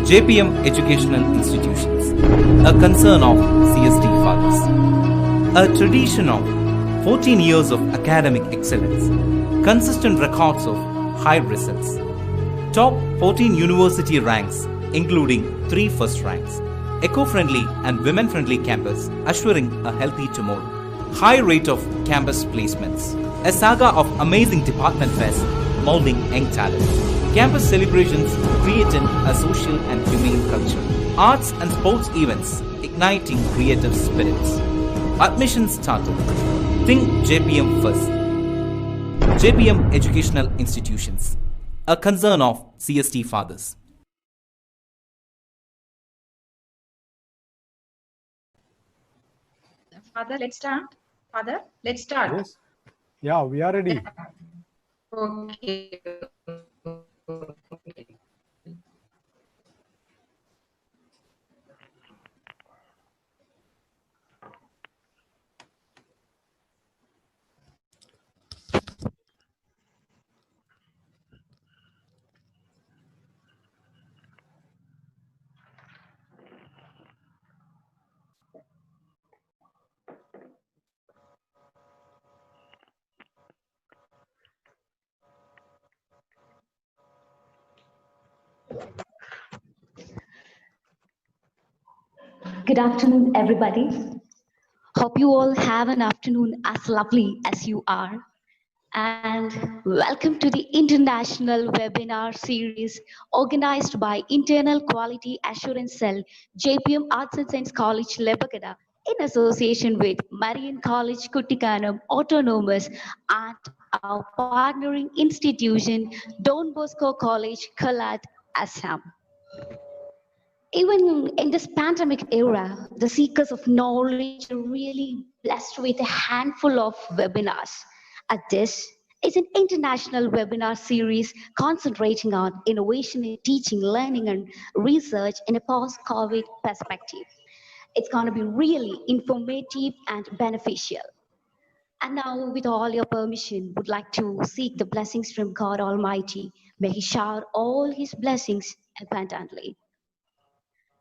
JPM Educational Institutions, a concern of CST fathers. A tradition of 14 years of academic excellence, consistent records of high results, top 14 university ranks including 3 first ranks, eco-friendly and women-friendly campus assuring a healthy tomorrow, high rate of campus placements, a saga of amazing department fairs molding young talent, campus celebrations creating a social and humane culture, arts and sports events igniting creative spirits. Admission started. Think JPM first. JPM Educational Institutions, a concern of CST fathers. Father, let's start. Father, let's start. Yes. Yeah, we are ready. Okay. Good afternoon, everybody. Hope you all have an afternoon as lovely as you are. And welcome to the International Webinar Series organized by Internal Quality Assurance Cell, JPM Arts and Science College, Lebagada, in association with Marian College, Kuttikkanam Autonomous, and our partnering institution, Don Bosco College, Golaghat, Assam. Even in this pandemic era, the seekers of knowledge are really blessed with a handful of webinars. At this is an international webinar series concentrating on innovation in teaching, learning, and research in a post-COVID perspective. It's going to be really informative and beneficial. And now, with all your permission, would like to seek the blessings from God Almighty. May He shower all His blessings abundantly.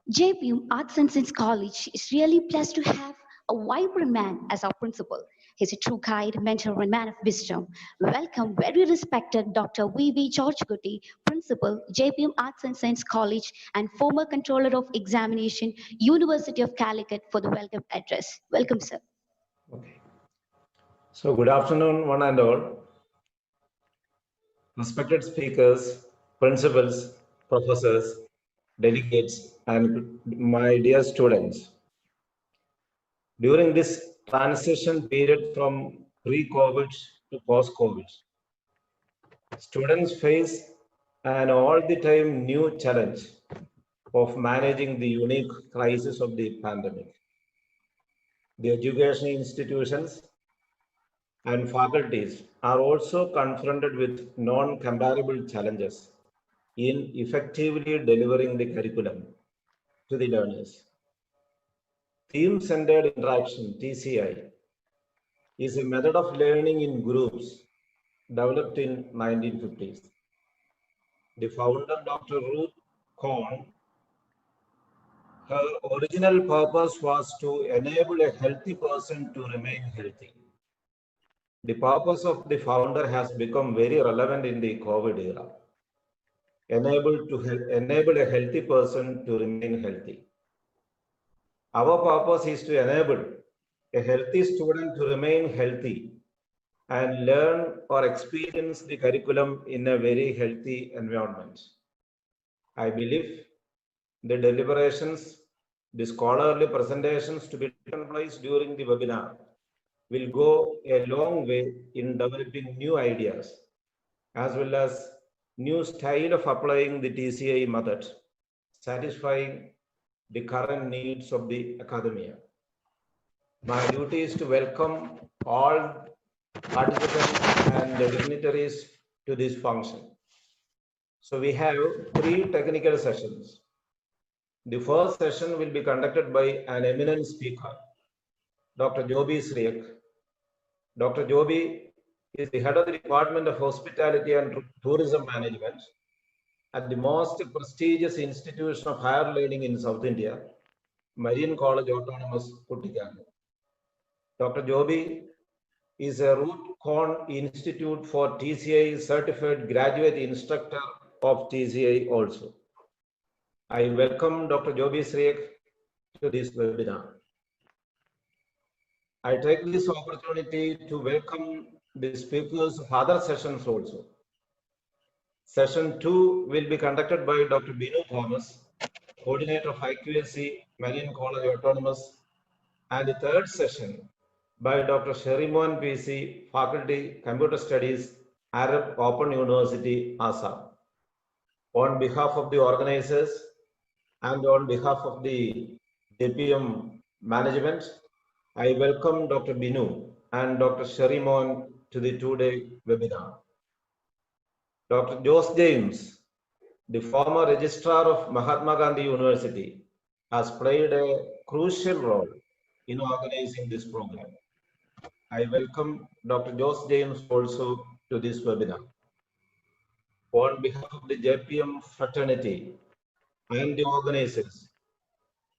JPM Arts and Science College is really blessed to have a vibrant man as our principal. He's a true guide, mentor, and man of wisdom. Welcome, very respected Dr. V.V. George-Kutti, Principal, JPM Arts and Science College, and former Controller of Examination, University of Calicut, for the welcome address. Welcome, sir. Okay. So, good afternoon, one and all. Respected speakers, principals, professors, delegates, and my dear students. During this transition period from pre-COVID to post-COVID, students face an all-the-time new challenge of managing the unique crisis of the pandemic. The education institutions and faculties are also confronted with non-comparable challenges in effectively delivering the curriculum to the learners. Theme-centered interaction, TCI, is a method of learning in groups developed in 1950s. The founder, Dr. Ruth Kohn, her original purpose was to enable a healthy person to remain healthy. The purpose of the founder has become very relevant in the COVID era. Enable a healthy person to remain healthy. Our purpose is to enable a healthy student to remain healthy and learn or experience the curriculum in a very healthy environment. I believe the deliberations, the scholarly presentations to be taken place during the webinar will go a long way in developing new ideas as well as new style of applying the TCI method, satisfying the current needs of the academia. My duty is to welcome all participants and the dignitaries to this function. So we have 3 technical sessions. The first session will be conducted by an eminent speaker, Dr. Joby Sriak. Dr. Joby is the head of the Department of Hospitality and Tourism Management at the most prestigious institution of higher learning in South India, Marian College Autonomous, Kuttikkanam. Dr. Joby is a root-corn institute for TCI certified graduate instructor of TCI also. I welcome Dr. Joby Sriyak to this webinar. I take this opportunity to welcome the speakers of other sessions also. Session 2 will be conducted by Dr. Binu Thomas, Coordinator of IQAC, Marian College Autonomous, and the third session by Dr. Sherimon PC, Faculty, Computer Studies, Arab Open University, Assam. On behalf of the organizers and on behalf of the JPM management, I welcome Dr. Binu and Dr. Sherimon to the two-day webinar. Dr. Jose James, the former registrar of Mahatma Gandhi University, has played a crucial role in organizing this program. I welcome Dr. Jose James also to this webinar. On behalf of the JPM fraternity and the organizers,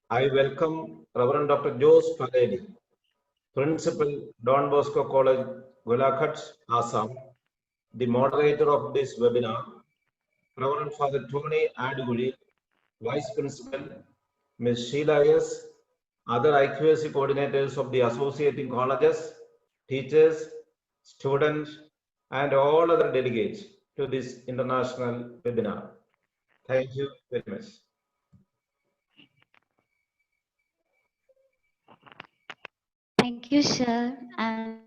I welcome Reverend Dr. Jose Paleli, Principal, Don Bosco College, Golaghat, Assam, the moderator of this webinar, Reverend Father Tony Aduguli, Vice Principal, Ms. Sheila S., other IQAC coordinators of the associating colleges, teachers, students, and all other delegates to this international webinar. Thank you very much. Thank you, sir. And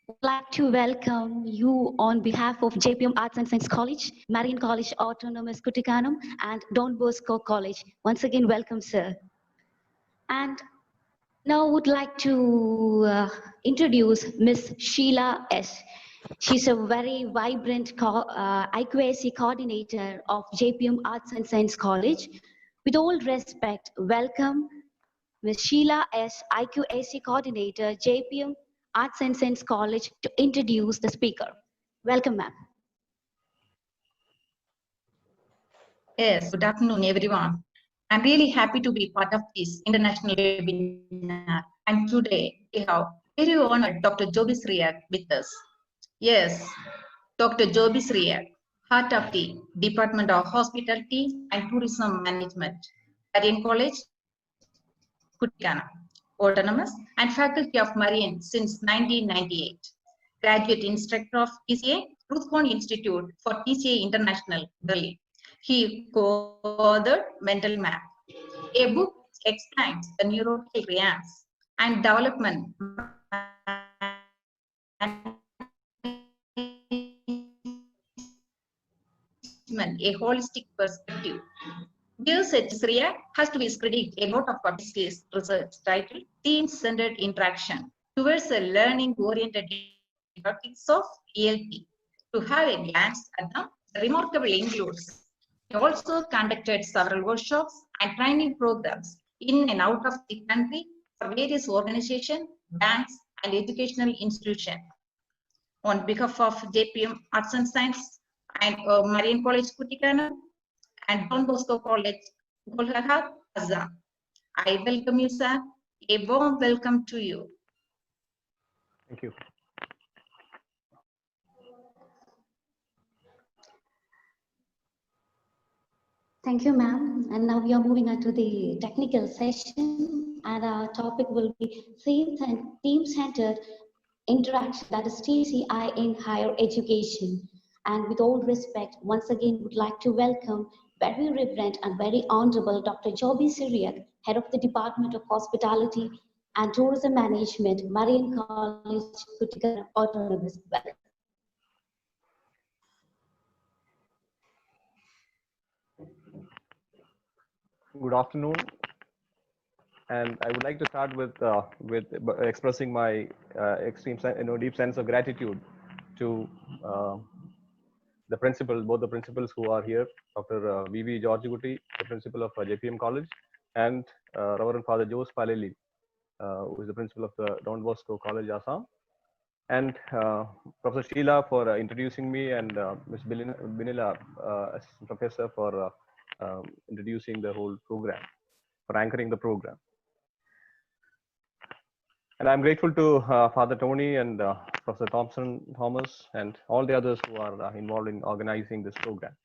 I'd like to welcome you on behalf of JPM Arts and Science College, Marian College Autonomous Kuttikkanam, and Don Bosco College. Once again, welcome, sir. And now I would like to introduce Miss Sheila S. She's a very vibrant IQAC coordinator of JPM Arts and Science College. With all respect, welcome Ms. Sheila S., IQAC coordinator, JPM Arts and Science College, to introduce the speaker. Welcome, ma'am. Yes, good afternoon, everyone. I'm really happy to be part of this international webinar. And today we have very honored Dr. Joby Sriyak with us. Yes, Dr. Joby Sriyak, heart of the Department of Hospitality and Tourism Management, Marian College, Kuttikkanam Autonomous, and Faculty of Marian since 1998. Graduate instructor of TCA, Ruthcorn Institute for TCA International, Berlin. He co-authored Mental Map, a book which explains the neurological realms and development a holistic perspective. Dear Sriyak has to be credited a lot of what his research titled Theme-Centered Interaction towards a learning-oriented practice of ELT. To have a glance at them, the remarkable includes. He also conducted several workshops and training programs in and out of the country for various organizations, banks, and educational institutions. On behalf of JPM Arts and Science and Marian College, Kuttikkanam, and Don Bosco College, Golaghat, Assam, I welcome you, sir. A warm welcome to you. Thank you. Thank you, ma'am. And now we are moving on to the technical session, and our topic will be theme-centered interaction, that is TCI in higher education. And with all respect, once again, would like to welcome very reverend and very honorable Dr. Joby Sriyak, head of the Department of Hospitality and Tourism Management, Marian College, Kuttikkanam Autonomous. Good afternoon, and I would like to start with expressing my extreme, deep sense of gratitude to the principals, both the principals who are here, Dr. V.V. Georgigutti, the principal of JPM College, and Reverend Father Jose Paleli, who is the principal of the Don Bosco College, Assam. and Professor Sheila for introducing me, and Ms. Binila, Assistant Professor, for introducing the whole program, for anchoring the program. And I'm grateful to Father Tony and Professor Thomas, and all the others who are involved in organizing this program.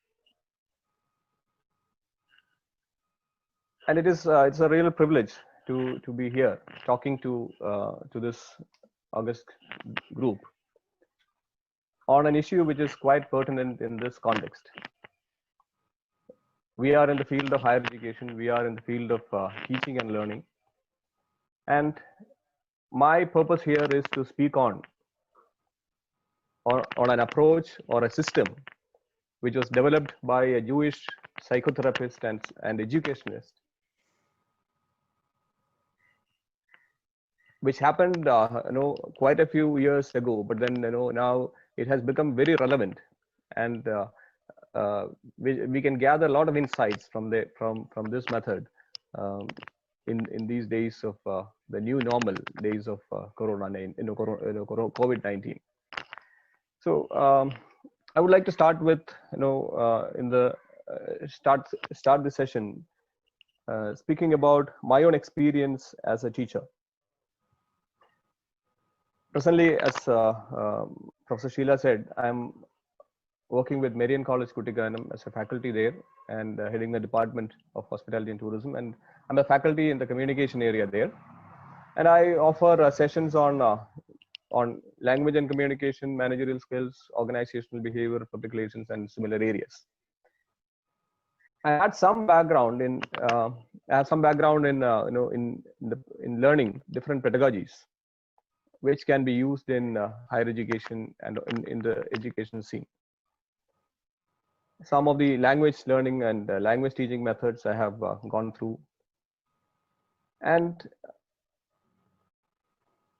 And it's a real privilege to be here talking to this august group on an issue which is quite pertinent in this context. We are in the field of higher education. We are in the field of teaching and learning. And my purpose here is to speak on an approach or a system which was developed by a Jewish psychotherapist and educationist, which happened quite a few years ago, but then now it has become very relevant, and we can gather a lot of insights from this method in these days of the new normal days of COVID-19. So I would like to start with start the session speaking about my own experience as a teacher. Presently, as Professor Sheila said, I'm working with Marian College, Kuttikkanam as a faculty there, and heading the Department of Hospitality and Tourism, and I'm a faculty in the communication area there. And I offer sessions on language and communication, managerial skills, organizational behavior, public relations, and similar areas. I had some background in in learning different pedagogies, which can be used in higher education and in the education scene. Some of the language learning and language teaching methods I have gone through. And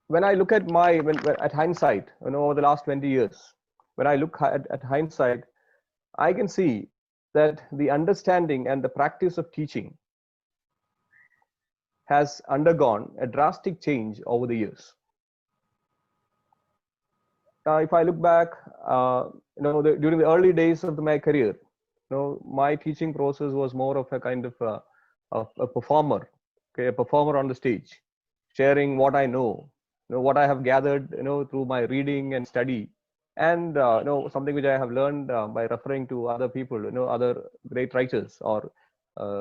when I look at at hindsight, over the last 20 years, when I look at hindsight, I can see that the understanding and the practice of teaching has undergone a drastic change over the years. If I look back, during the early days of my career, my teaching process was more of a kind of a performer, okay, a performer on the stage, sharing what I know, what I have gathered, through my reading and study, and something which I have learned by referring to other people, other great writers or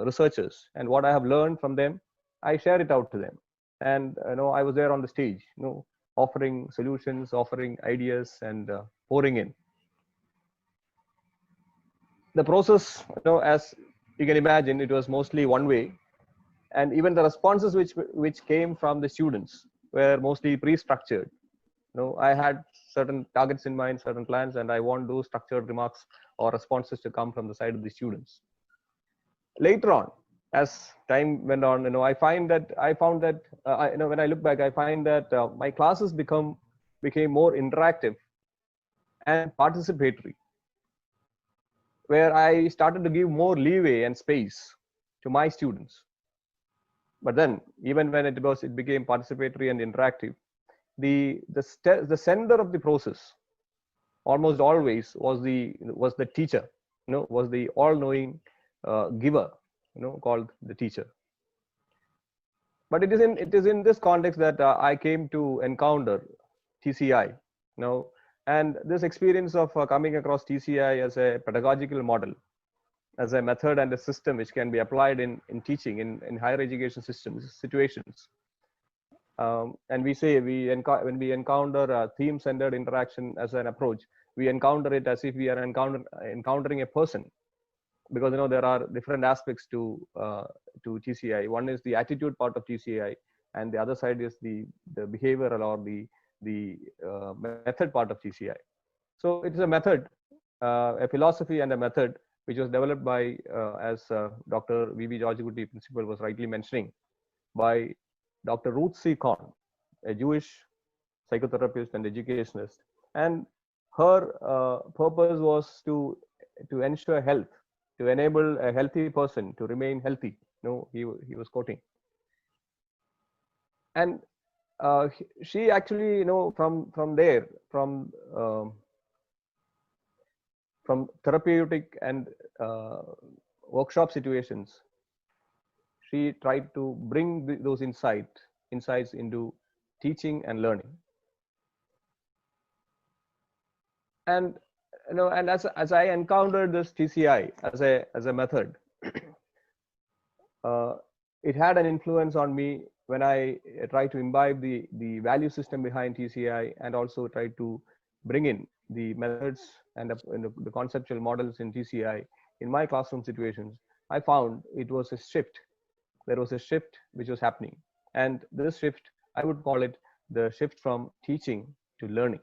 researchers, and what I have learned from them, I share it out to them. And I was there on the stage, offering solutions, offering ideas, and pouring in. The process, as you can imagine, it was mostly one way, and even the responses which came from the students were mostly pre-structured. I had certain targets in mind, certain plans, and I want those structured remarks or responses to come from the side of the students. Later on, as time went on, I found that when I look back, I find that my classes became more interactive and participatory, where I started to give more leeway and space to my students. But then, even when it became participatory and interactive, the center of the process almost always was the teacher, was the all-knowing giver, called the teacher. But it is in this context that I came to encounter TCI, and this experience of coming across TCI as a pedagogical model, as a method and a system which can be applied in teaching in higher education situations. And we say when we encounter theme-centered interaction as an approach, we encounter it as if we are encountering a person, because there are different aspects to TCI. One is the attitude part of TCI, and the other side is the behavioral or the method part of TCI. So it is a method, a philosophy and a method which was developed by, as Dr. Dbcgolaghat, principal, was rightly mentioning, by Dr. Ruth C. Kahn, a Jewish psychotherapist and educationist. And her purpose was to ensure health, to enable a healthy person to remain healthy. He was quoting. And she actually, you know, from there, from therapeutic and workshop situations, she tried to bring those insights into teaching and learning. And you know, and as I encountered this TCI as a method, it had an influence on me when I tried to imbibe the value system behind TCI, and also tried to bring in the methods and the conceptual models in TCI in my classroom situations. I found it was a shift. There was a shift which was happening, and this shift, I would call it the shift from teaching to learning.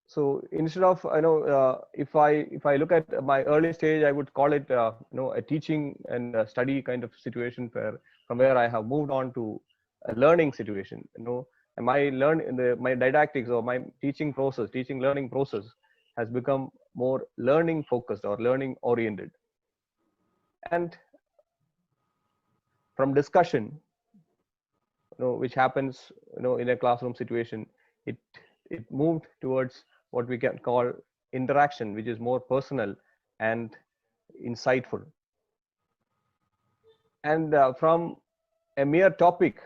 So instead of, you know, if I look at my early stage, I would call it you know, a teaching and study kind of situation, from where I have moved on to a learning situation. You know, and my didactics or my teaching learning process has become more learning focused or learning oriented. And from discussion, you know, which happens, you know, in a classroom situation, it moved towards what we can call interaction, which is more personal and insightful. And from a mere topic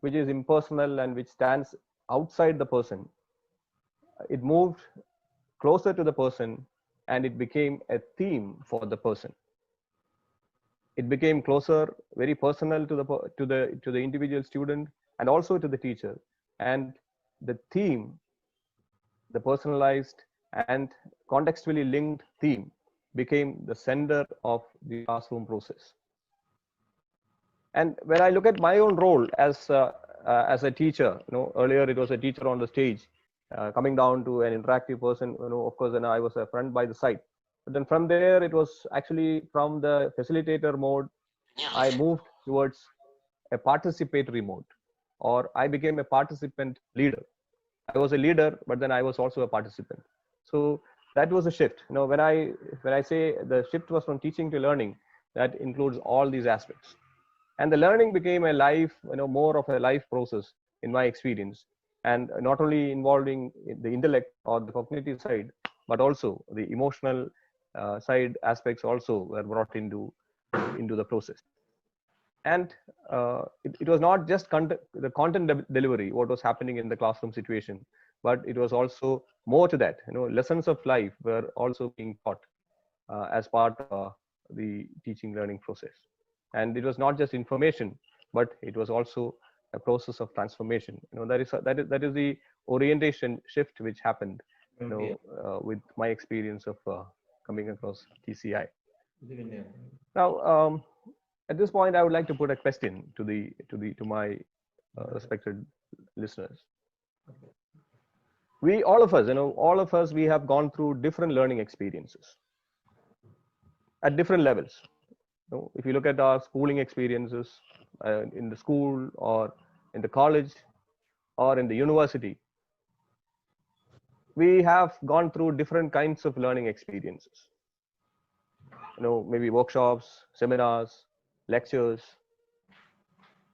which is impersonal and which stands outside the person, it moved closer to the person, and it became a theme for the person. It became closer, very personal to the individual student, and also to the teacher. And the theme, the personalized and contextually linked theme, became the center of the classroom process. And when I look at my own role as a teacher, you know, earlier it was a teacher on the stage, coming down to an interactive person, you know, of course, then I was a friend by the side. But then from there, it was actually from the facilitator mode, I moved towards a participatory mode, or I became a participant leader. I was a leader, but then I was also a participant. So that was a shift. You know, when I say the shift was from teaching to learning, that includes all these aspects. And the learning became a life, you know, more of a life process in my experience, and not only involving the intellect or the cognitive side, but also the emotional side aspects also were brought into the process. And it was not just the content delivery, what was happening in the classroom situation, but it was also more to that. You know, lessons of life were also being taught as part of the teaching learning process. And it was not just information, but it was also a process of transformation. You know, that is the orientation shift which happened, you know, with my experience of coming across TCI. Now, at this point, I would like to put a question to my respected listeners. All of us, we have gone through different learning experiences at different levels. You know, if you look at our schooling experiences in the school or in the college or in the university, we have gone through different kinds of learning experiences. You know, maybe workshops, seminars, lectures.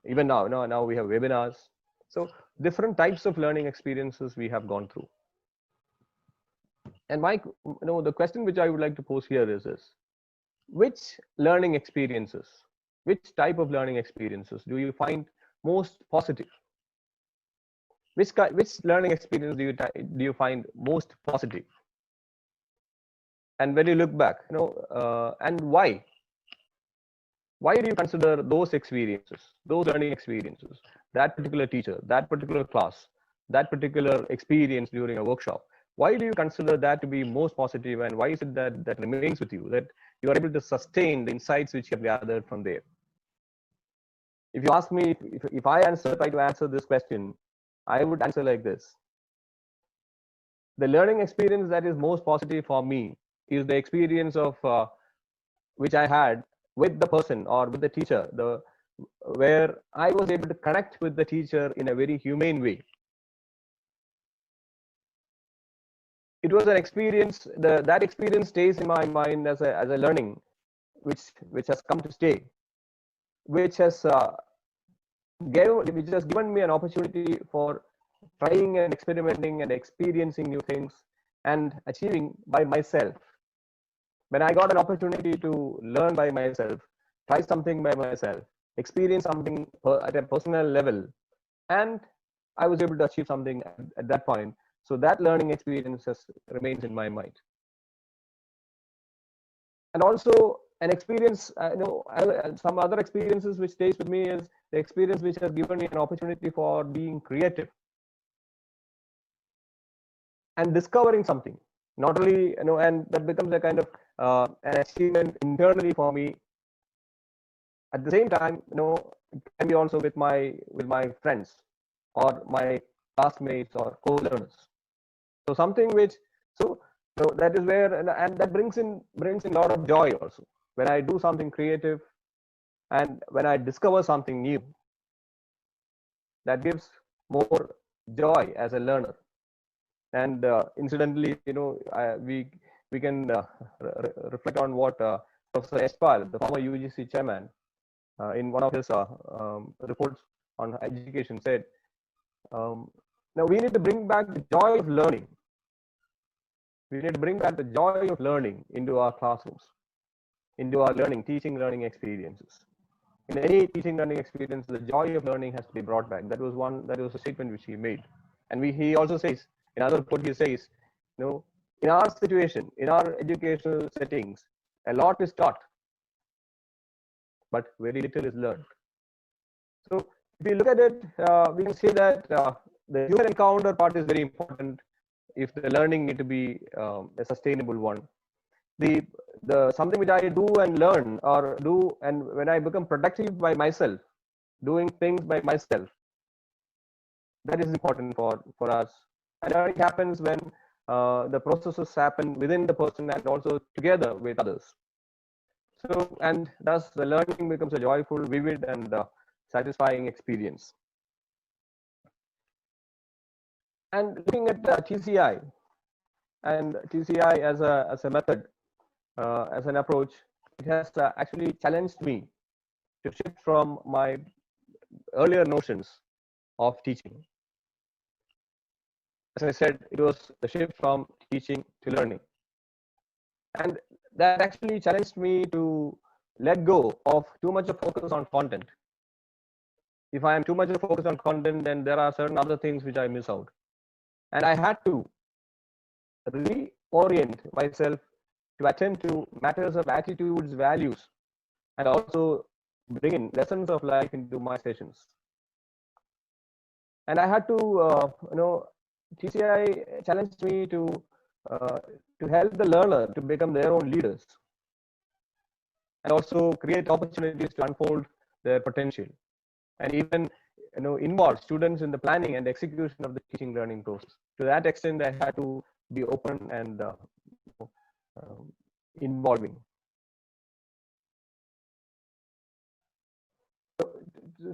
Even now we have webinars. So different types of learning experiences we have gone through. And the question which I would like to pose here is this: which learning experiences, which type of learning experiences do you find most positive? Which learning experience do you find most positive? And when you look back, you know, and why? Why do you consider those experiences, those learning experiences, that particular teacher, that particular class, that particular experience during a workshop? Why do you consider that to be most positive, and why is it that remains with you, that you are able to sustain the insights which you have gathered from there? If you ask me, if I try to answer this question, I would answer like this: the learning experience that is most positive for me is the experience of which I had with the person or with the teacher, where I was able to connect with the teacher in a very humane way. It was an experience. That experience stays in my mind as a learning, which has come to stay, which has which has given me an opportunity for trying and experimenting and experiencing new things and achieving by myself. When I got an opportunity to learn by myself, try something by myself, experience something at a personal level, and I was able to achieve something at that point. So that learning experience remains in my mind. And also an experience, some other experiences which stays with me is the experience which has given me an opportunity for being creative and discovering something. Not only, and that becomes a kind of an achievement internally for me. At the same time, it can be also with my friends or my classmates or co-learners. So something which, so that is where, and that brings in a lot of joy also. When I do something creative and when I discover something new, that gives more joy as a learner. And incidentally, we can reflect on what Professor Espal, the former UGC chairman, in one of his reports on education said, now we need to bring back the joy of learning. We need to bring back the joy of learning into our classrooms, into our teaching learning experiences. In any teaching learning experience, the joy of learning has to be brought back. That was a statement which he made. And he also says, in another report, he says, in our situation, in our educational settings, a lot is taught, but very little is learned. So if we look at it, we can say that the human encounter part is very important if the learning need to be a sustainable one. The something which I do and learn or do, and when I become productive by myself, doing things by myself, that is important for us. And learning happens when the processes happen within the person and also together with others. So, and thus the learning becomes a joyful, vivid, and satisfying experience. And looking at TCI and TCI as a method, as an approach, it has actually challenged me to shift from my earlier notions of teaching. As I said, it was the shift from teaching to learning. And that actually challenged me to let go of too much of focus on content. If I am too much of focus on content, then there are certain other things which I miss out. And I had to reorient myself to attend to matters of attitudes, values, and also bring in lessons of life into my sessions. And I had to, TCI challenged me to help the learner to become their own leaders, and also create opportunities to unfold their potential, and even involve students in the planning and execution of the teaching learning process. To that extent, I had to be open and involving.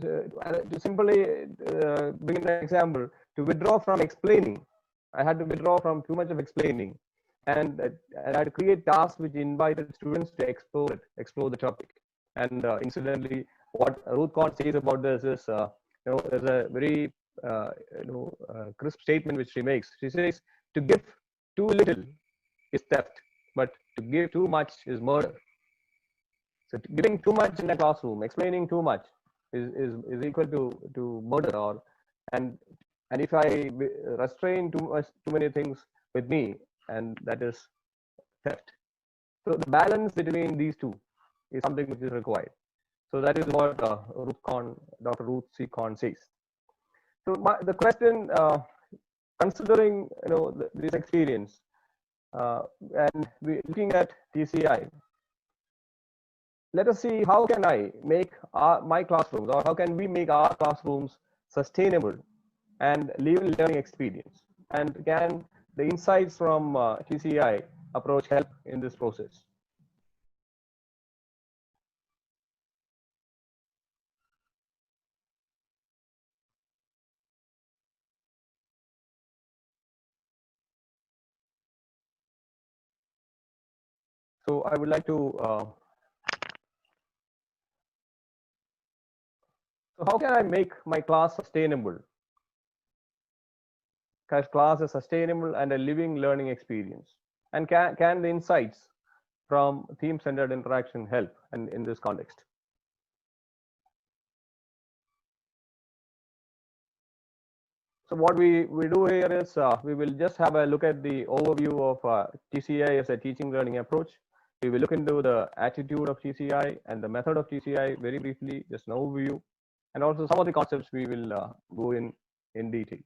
To simply bring an example, to withdraw from explaining, I had to withdraw from too much of explaining, and I had to create tasks which invited students to explore the topic. And incidentally, what Ruth Kahn says about this is, there's a very crisp statement which she makes. She says, to give too little is theft, but to give too much is murder. So giving too much in a classroom, explaining too much is equal to murder. And if I restrain too many things with me, and that is theft. So the balance between these two is something which is required. So that is what Dr. Ruth C. Kahn says. So the question, considering this experience, and looking at TCI, let us see how can I make my classrooms, or how can we make our classrooms sustainable and living learning experience, and can the insights from TCI approach help in this process? So I would like to So how can I make my class sustainable? Because class is sustainable and a living learning experience. And can the insights from theme-centered interaction help in this context? So what we do here is we will just have a look at the overview of TCI as a teaching learning approach. We will look into the attitude of TCI and the method of TCI very briefly, just an overview, and also some of the concepts we will go in detail.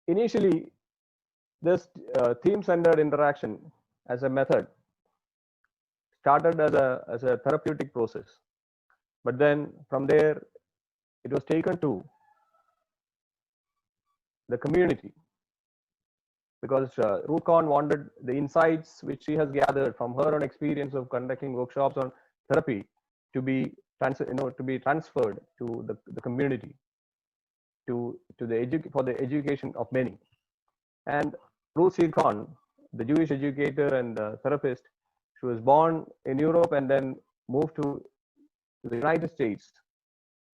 Initially, this theme-centered interaction as a method started as a therapeutic process, but then from there it was taken to the community, because Ruth Kahn wanted the insights which she has gathered from her own experience of conducting workshops on therapy to be transferred to the community, for the education of many. And Ruth Kahn, the Jewish educator and therapist, she was born in Europe and then moved to the United States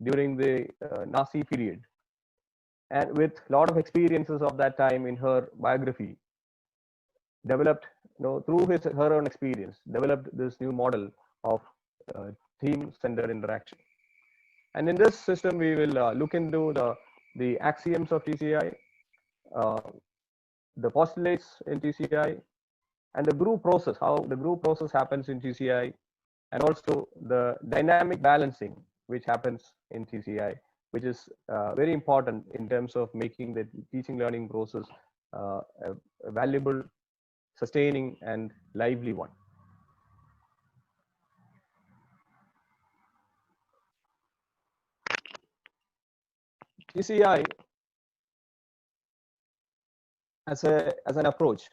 during the Nazi period. And with a lot of experiences of that time in her biography, developed, through her own experience, developed this new model of theme-centered interaction. And in this system, we will look into the axioms of TCI, the postulates in TCI, and the group process, how the group process happens in TCI, and also the dynamic balancing which happens in TCI, which is very important in terms of making the teaching learning process a valuable, sustaining, and lively one. TCI as an approach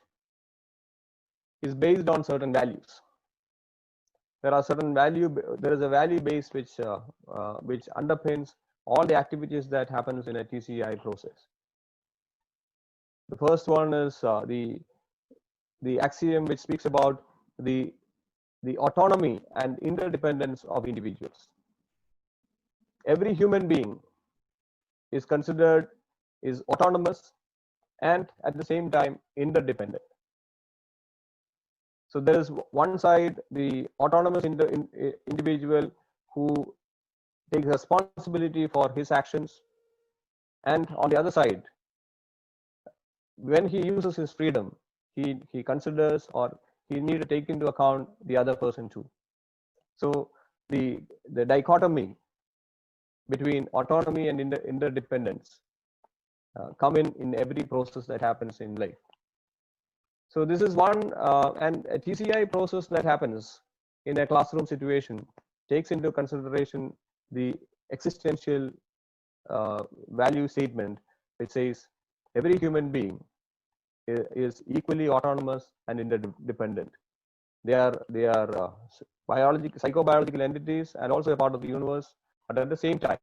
is based on certain values. There is a value base which underpins all the activities that happens in a TCI process. The first one is the axiom which speaks about the autonomy and interdependence of individuals. Every human being is considered autonomous and at the same time interdependent. So there is one side, the autonomous individual who takes responsibility for his actions, and on the other side, when he uses his freedom, he considers, or he need to take into account the other person too. So the dichotomy between autonomy and interdependence come in every process that happens in life. So this is one, and a TCI process that happens in a classroom situation takes into consideration the existential value statement, which says every human being is equally autonomous and interdependent. They are psychobiological entities and also a part of the universe, but at the same time,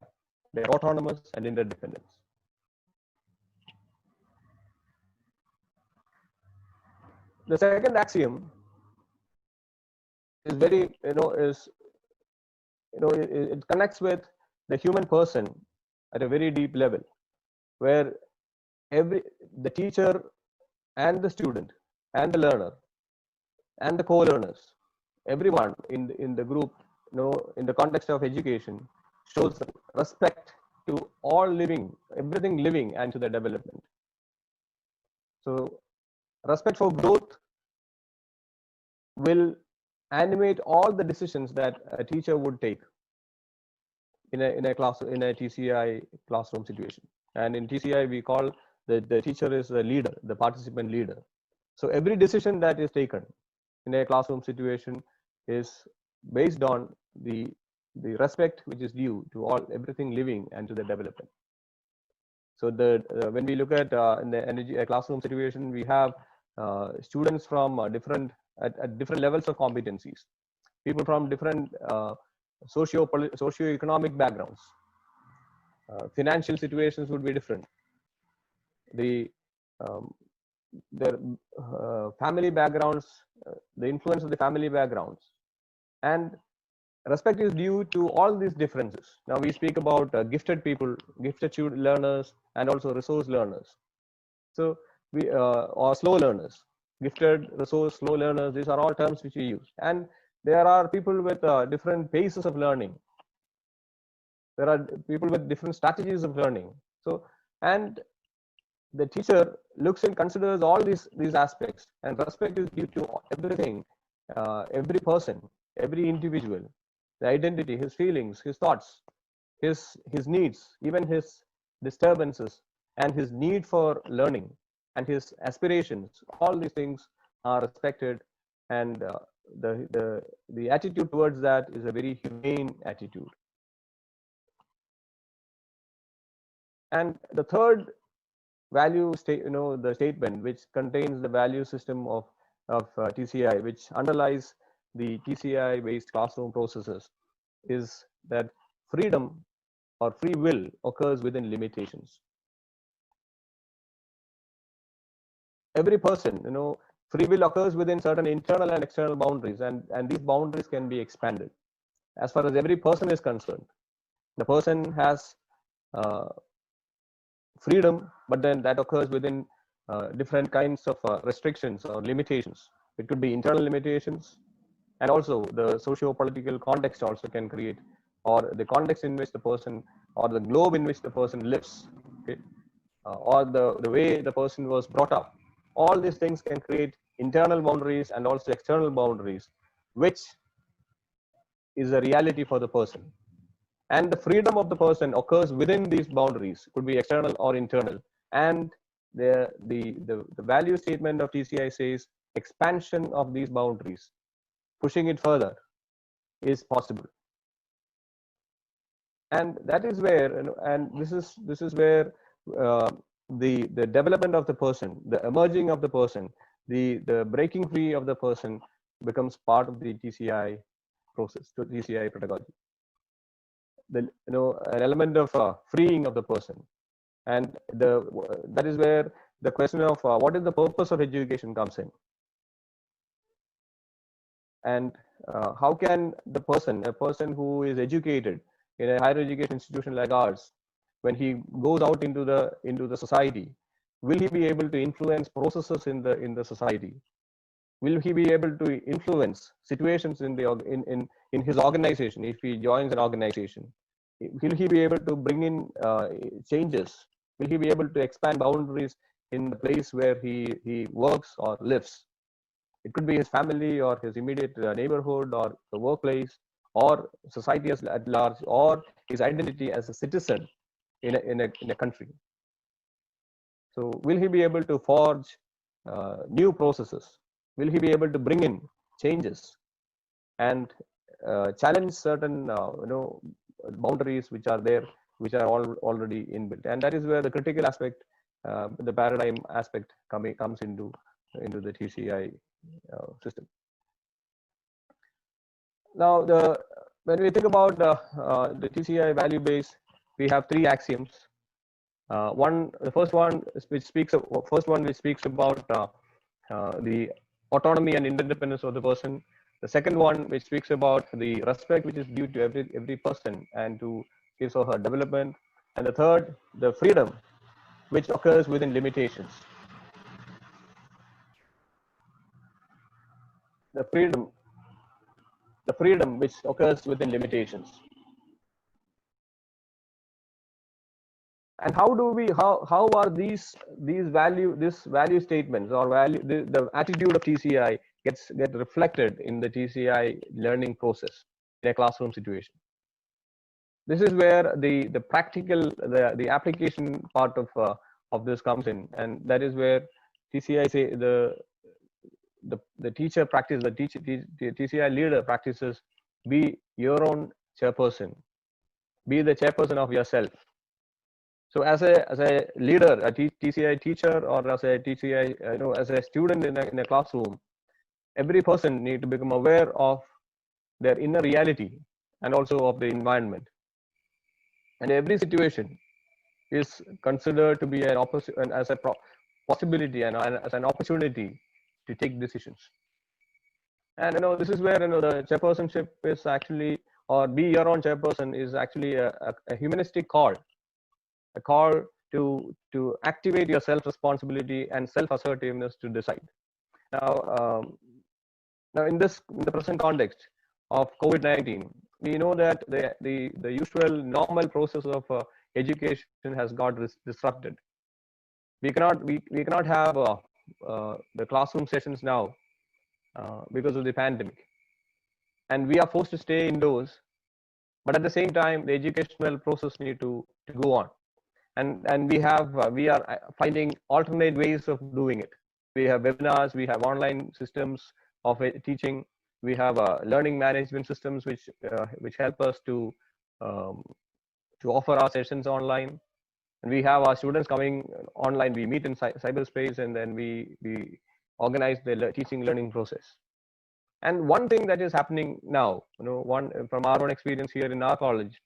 they are autonomous and interdependent. The second axiom is very, it connects with the human person at a very deep level, where the teacher and the student and the learner and the co-learners, everyone in the group, in the context of education, shows respect to all living, everything living, and to their development. So respect for growth will animate all the decisions that a teacher would take in a TCI classroom situation. And in TCI, we call the teacher is the leader, the participant leader. So every decision that is taken in a classroom situation is based on the respect which is due to everything living and to the development. So when we look at in the classroom situation, we have students from different levels of competencies, people from different socio-economic backgrounds, financial situations would be different, their family backgrounds, the influence of the family backgrounds, and respect is due to all these differences. Now we speak about gifted people, gifted learners, and also resource learners. So we or slow learners, gifted, resource, slow learners. These are all terms which we use, and there are people with different paces of learning. There are people with different strategies of learning. So, and the teacher looks and considers all these aspects, and respect is due to everything, every person, every individual, the identity, his feelings, his thoughts, his needs, even his disturbances, and his need for learning, and his aspirations. All these things are respected, and the attitude towards that is a very humane attitude. And the third value the statement which contains the value system of TCI, which underlies the TCI based classroom processes, is that freedom or free will occurs within limitations. Every person, free will occurs within certain internal and external boundaries, and these boundaries can be expanded. As far as every person is concerned, the person has freedom, but then that occurs within different kinds of restrictions or limitations. It could be internal limitations, and also the socio-political context also can create, or the context in which the person, or the globe in which the person lives, okay? Or the way the person was brought up. All these things can create internal boundaries and also external boundaries, which is a reality for the person. And the freedom of the person occurs within these boundaries, could be external or internal. And the value statement of TCI says expansion of these boundaries, pushing it further, is possible. And that is where, and this is where the development of the person, the emerging of the person, the breaking free of the person becomes part of the TCI process, to TCI pedagogy. An element of freeing of the person, and that is where the question of what is the purpose of education comes in, and how can a person who is educated in a higher education institution like ours, when he goes out into the society, will he be able to influence processes in the society? Will he be able to influence situations in his organization if he joins an organization? Will he be able to bring in changes? Will he be able to expand boundaries in the place where he works or lives? It could be his family or his immediate neighborhood or the workplace or society at large, or his identity as a citizen in a country. So will he be able to forge new processes? Will he be able to bring in changes and challenge certain boundaries which are there, which are already inbuilt? And that is where the critical aspect, the paradigm aspect comes into the TCI system. Now, when we think about the TCI value base, we have three axioms. The first one which speaks about the autonomy and independence of the person. The second one which speaks about the respect which is due to every person and to his or her development. And the third, the freedom which occurs within limitations. The freedom which occurs within limitations. And how are these value statements or the attitude of TCI get reflected in the TCI learning process in a classroom situation? This is where the practical, the application part of this comes in, and that is where TCI say the teacher practice, the TCI leader practices: be your own chairperson, be the chairperson of yourself. So as a leader, a TCI teacher, or as a TCI, as a student in a classroom, every person need to become aware of their inner reality and also of the environment. And every situation is considered to be an possibility and as an opportunity to take decisions. And this is where the chairpersonship is actually, or be your own chairperson, is actually a humanistic call, a call to activate your self-responsibility and self-assertiveness to decide. Now, in the present context of COVID-19, we know that the usual normal process of education has got disrupted. We cannot have the classroom sessions now because of the pandemic, and we are forced to stay indoors. But at the same time, the educational process need to go on, and we are finding alternate ways of doing it. We have webinars, we have online systems of teaching, we have learning management systems which help us to offer our sessions online, and we have our students coming online. We meet in cyberspace, and then we organize the teaching learning process. And one thing that is happening now, one from our own experience here in our college,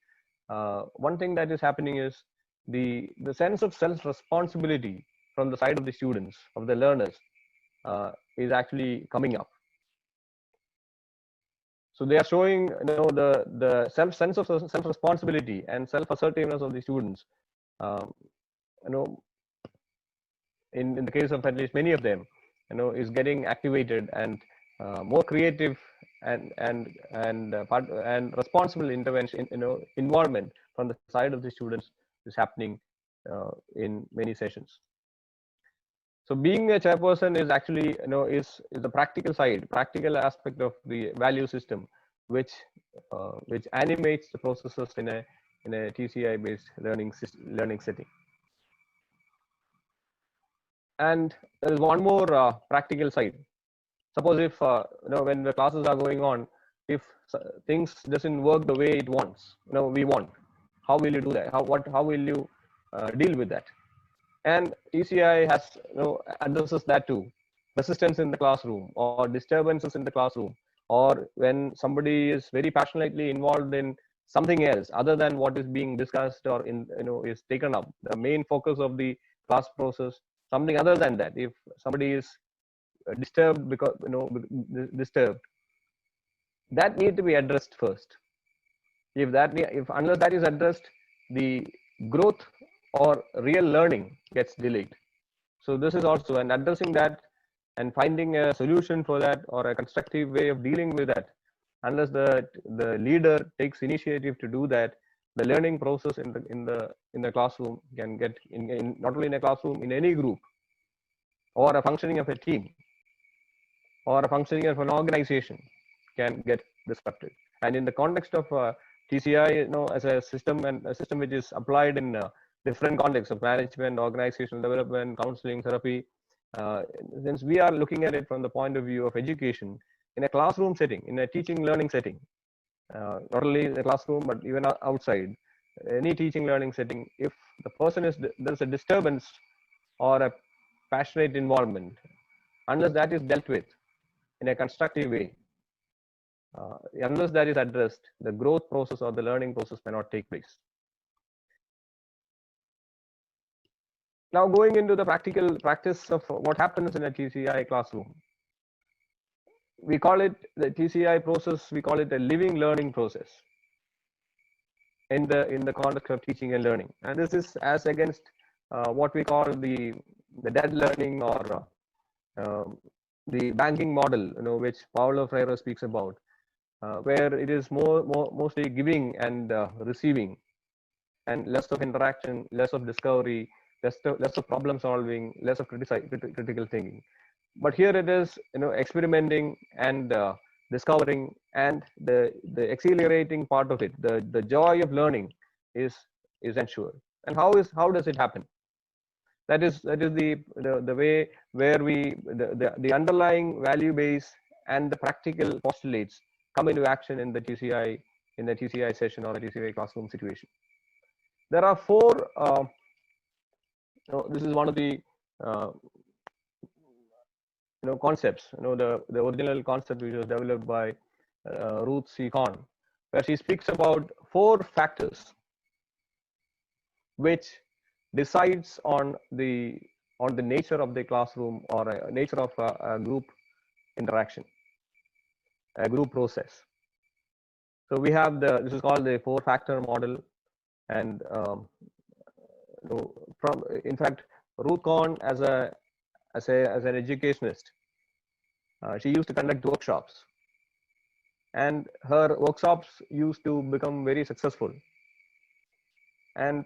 one thing that is happening is the sense of self-responsibility from the side of the students, of the learners, is actually coming up. So they are showing the sense of self-responsibility and self-assertiveness of the students. In the case of at least many of them, is getting activated, and more creative and responsible intervention, involvement from the side of the students is happening in many sessions. So being a chairperson is actually, is the practical side, practical aspect of the value system, which animates the processes in a TCI based learning setting. And there is one more practical side. Suppose if when the classes are going on, if things doesn't work the way it wants, we want, how will you do that? How will you deal with that? And TCI has addresses that too. Resistance in the classroom, or disturbances in the classroom, or when somebody is very passionately involved in something else other than what is being discussed or is taken up, the main focus of the class process, something other than that. If somebody is disturbed because disturbed, that need to be addressed first. Unless that is addressed, the growth or real learning gets delayed. So this is also, and addressing that and finding a solution for that, or a constructive way of dealing with that, unless the leader takes initiative to do that, the learning process in the classroom can get in not only in a classroom, in any group, or a functioning of a team, or a functioning of an organization can get disrupted. And in the context of TCI, as a system, and a system which is applied in different contexts of management, organizational development, counseling, therapy, since we are looking at it from the point of view of education, in a classroom setting, in a teaching learning setting, not only in the classroom but even outside, any teaching learning setting, if the person there's a disturbance or a passionate involvement, unless that is dealt with in a constructive way, unless that is addressed, the growth process or the learning process may not take place. Now, going into the practical practice of what happens in a TCI classroom, we call it the TCI process. We call it a living learning process in the context of teaching and learning. And this is as against what we call the dead learning, or the banking model, which Paulo Freire speaks about, where it is mostly giving and receiving, and less of interaction, less of discovery, less of problem solving, less of critical thinking. But here it is, experimenting and discovering, and the exhilarating part of it, the joy of learning is ensured. And how does it happen? That is the way where the underlying value base and the practical postulates come into action in the TCI session or the TCI classroom situation. There are four. This is one of the concepts. The original concept which was developed by Ruth C. Kahn, where she speaks about 4 factors which decides on the nature of the classroom or a nature of a group interaction, a group process. So we have this is called the 4-factor model, and in fact, Ruth Korn as an educationist, she used to conduct workshops, and her workshops used to become very successful. And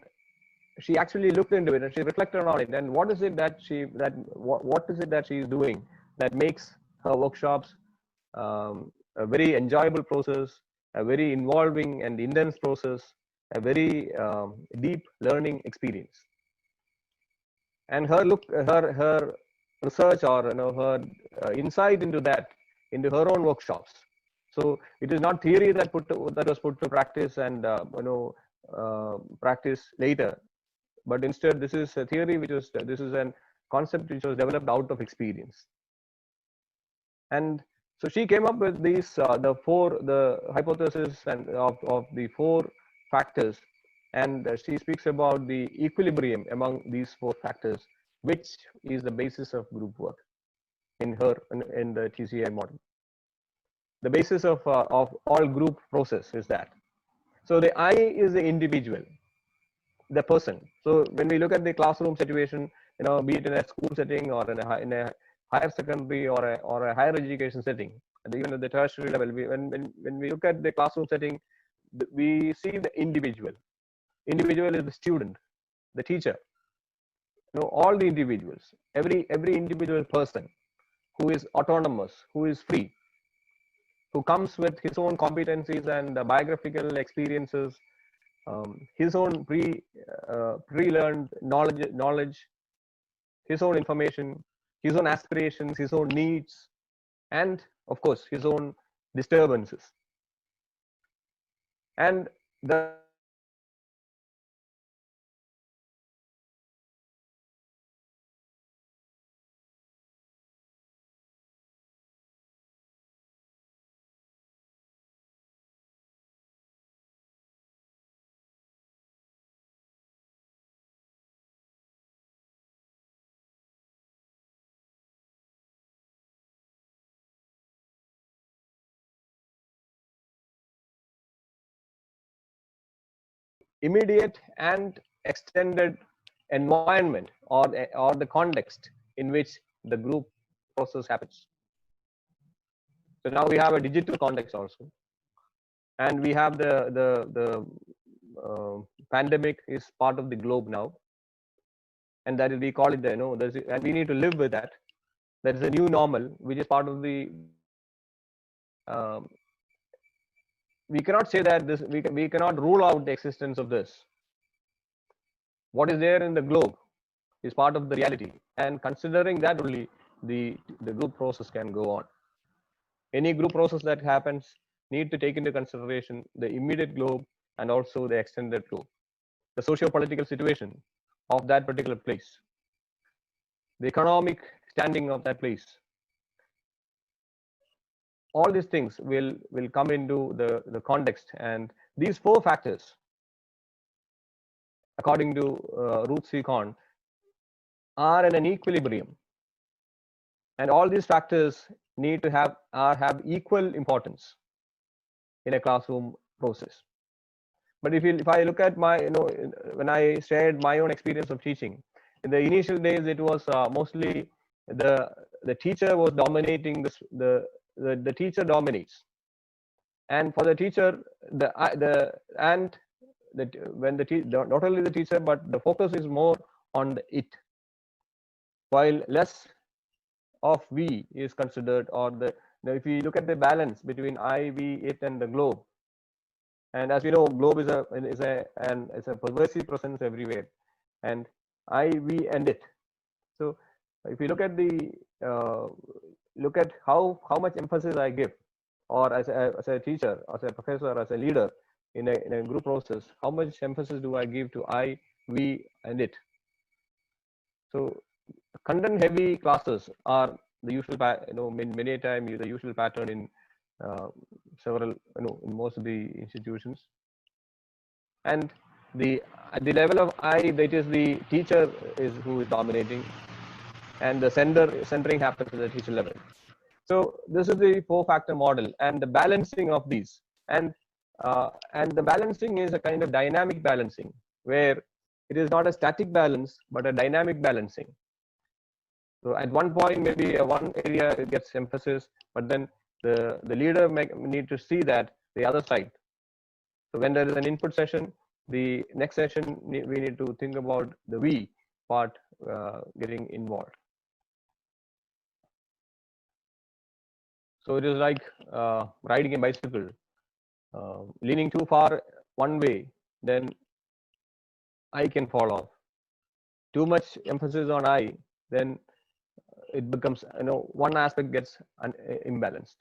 she actually looked into it and she reflected on it. And what is it that what is it that she is doing that makes her workshops a very enjoyable process, a very involving and intense process, a very deep learning experience. And her research, or her insight into that, into her own workshops. So it is not theory that was put to practice and practice later, but instead this is a theory this is a concept which was developed out of experience. And so she came up with these the hypothesis and of the 4 factors, and she speaks about the equilibrium among these 4 factors, which is the basis of group work in the TCI model. The basis of all group process is that. So the I is the individual, the person. So when we look at the classroom situation, be it in a school setting or in a higher secondary or a higher education setting, and even at the tertiary level, when we look at the classroom setting, we see the individual. Individual is the student, the teacher, all the individuals, every individual person who is autonomous, who is free, who comes with his own competencies and biographical experiences, his own pre-learned knowledge, his own information, his own aspirations, his own needs, and of course his own disturbances. And the immediate and extended environment or the context in which the group process happens. So now we have a digital context also, and we have the pandemic is part of the globe now, and that we call it and we need to live with that. There is a new normal which is part of the we cannot say that this we cannot rule out the existence of this. What is there in the globe is part of the reality, and considering that only the group process can go on. Any group process that happens need to take into consideration the immediate globe and also the extended globe, the socio-political situation of that particular place, the economic standing of that place. All these things will come into the context, and these 4 factors, according to Ruth C. Korn, are in an equilibrium, and all these factors need to have equal importance in a classroom process. But if I look at my when I shared my own experience of teaching, in the initial days it was mostly the teacher was dominating this, the teacher dominates, and for the teacher not only the teacher, but the focus is more on the it, while less of we is considered, or if you look at the balance between I, we, it, and the globe, and as we know, globe is a pervasive presence everywhere, and I, we, and it. So if you look at how much emphasis I give, or as a teacher, as a professor, as a leader in a group process, how much emphasis do I give to I, we, and it? So content heavy classes are the usual many a time the usual pattern in several in most of the institutions, and the at the level of I, that is the teacher is who is dominating, and the centering happens at the teacher level. So this is the 4-factor model, and the balancing of these, and the balancing is a kind of dynamic balancing, where it is not a static balance but a dynamic balancing. So at one point, maybe one area gets emphasis, but then the leader need to see that the other side. So when there is an input session, the next session we need to think about the we part getting involved. So it is like riding a bicycle, leaning too far one way, then I can fall off. Too much emphasis on I, then it becomes, one aspect gets imbalanced.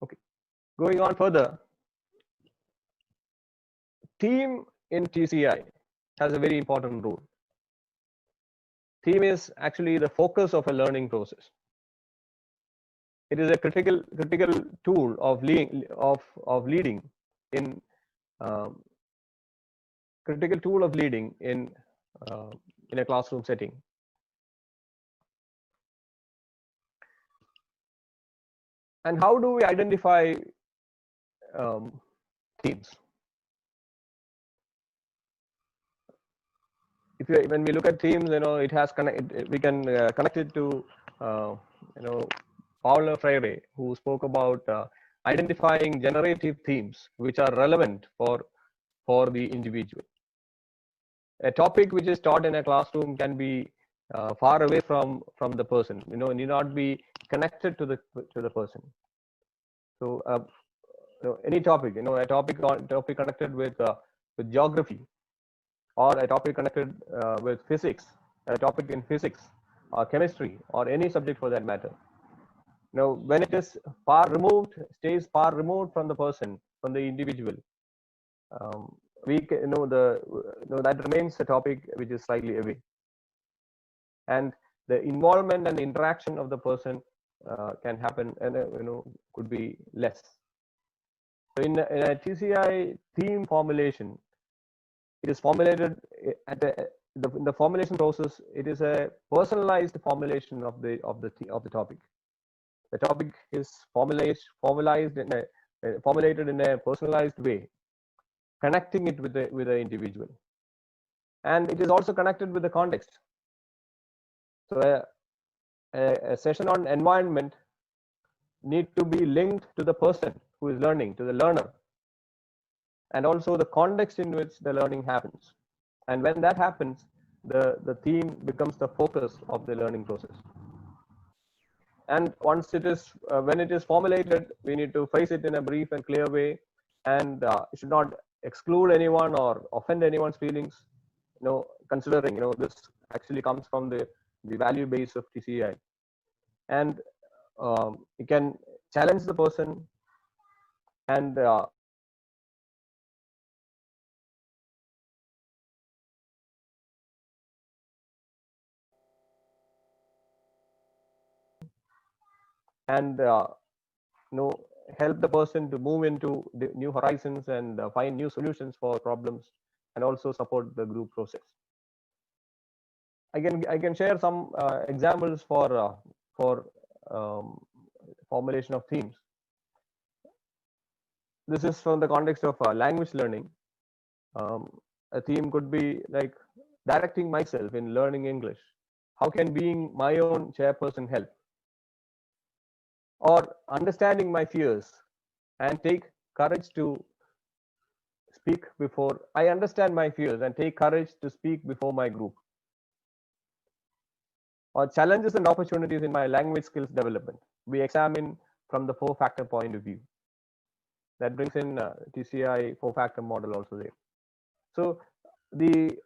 Okay, going on further, theme in TCI has a very important role. Theme is actually the focus of a learning process. It is a critical tool of leading in critical tool of leading in a classroom setting. And how do we identify themes? When we look at themes, it has we can connect it to Paulo Freire, who spoke about identifying generative themes which are relevant for the individual. A topic which is taught in a classroom can be far away from the person, need not be connected to the person. So any topic, a topic connected with geography, or a topic connected with physics, a topic in physics or chemistry, or any subject for that matter. Now, when it is stays far removed from the person, from the individual, that remains a topic which is slightly away, and the involvement and interaction of the person can happen, and could be less. So in a TCI theme formulation, it is formulated at the formulation process. It is a personalized formulation of the topic. The topic is formulated in a personalized way, connecting it with the individual, and it is also connected with the context. So a session on environment need to be linked to the person who is learning, to the learner, and also the context in which the learning happens. And when that happens, the theme becomes the focus of the learning process. And once it is when it is formulated, we need to phrase it in a brief and clear way, and it should not exclude anyone or offend anyone's feelings, considering this actually comes from the value base of TCI, and it can challenge the person, and help the person to move into the new horizons and find new solutions for problems, and also support the group process. I can share some examples for formulation of themes. This is from the context of language learning. A theme could be like directing myself in learning English. How can being my own chairperson help? Or understanding my fears and take courage to speak before. I understand my fears and take courage to speak before my group. Or challenges and opportunities in my language skills development. We examine from the 4-factor point of view. That brings in TCI 4-factor model also there. So the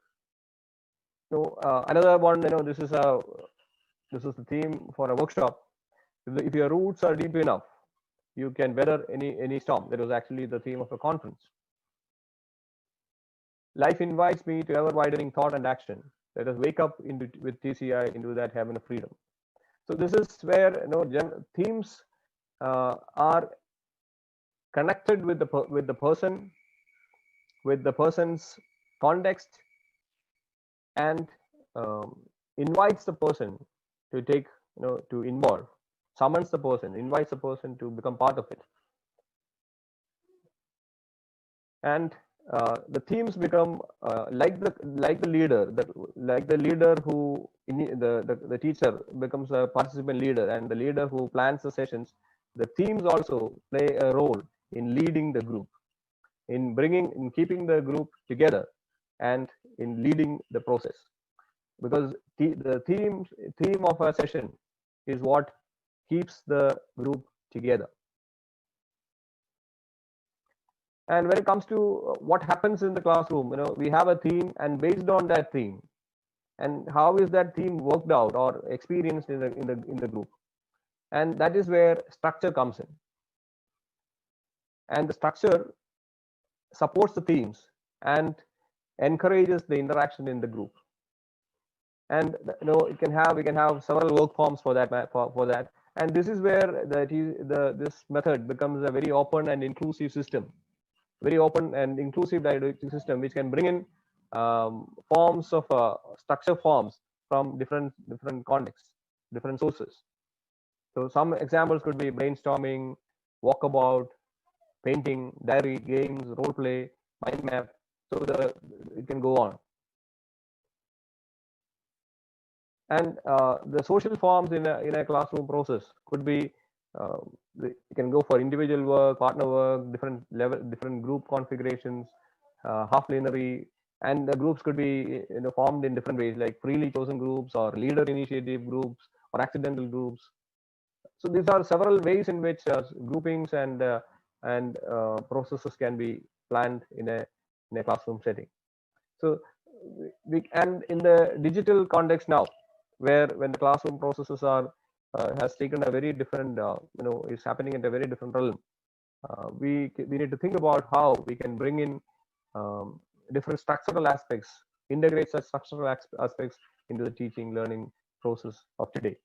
another one, this is the theme for a workshop. If your roots are deep enough, you can weather any storm. That was actually the theme of a conference. Life invites me to ever-widening thought and action. Let us wake up with TCI into that heaven of freedom. So this is where themes are connected with the person with the person's context and invites the person to take, to involve, summons the person, invites the person to become part of it. And the themes become like the leader who the teacher becomes a participant leader, and the leader who plans the sessions. The themes also play a role in leading the group, in keeping the group together, and in leading the process. Because the theme of a session is what keeps the group together. And when it comes to what happens in the classroom, we have a theme, and based on that theme, and how is that theme worked out or experienced in the group, and that is where structure comes in. And the structure supports the themes and encourages the interaction in the group. And we can have several work forms for that. And this is where this method becomes a very open and inclusive system. Very open and inclusive didactic system, which can bring in forms of structure forms from different contexts, different sources. So some examples could be brainstorming, walkabout, painting, diary, games, role play, mind map. So it can go on. And the social forms in a classroom process could be, you can go for individual work, partner work, different group configurations, half linear, and the groups could be formed in different ways, like freely chosen groups or leader initiative groups or accidental groups. So these are several ways in which groupings and processes can be planned in a classroom setting. So and in the digital context now, where when the classroom processes are has taken a very different, is happening at a very different realm. We need to think about how we can bring in different structural aspects, integrate such structural aspects into the teaching learning process of today.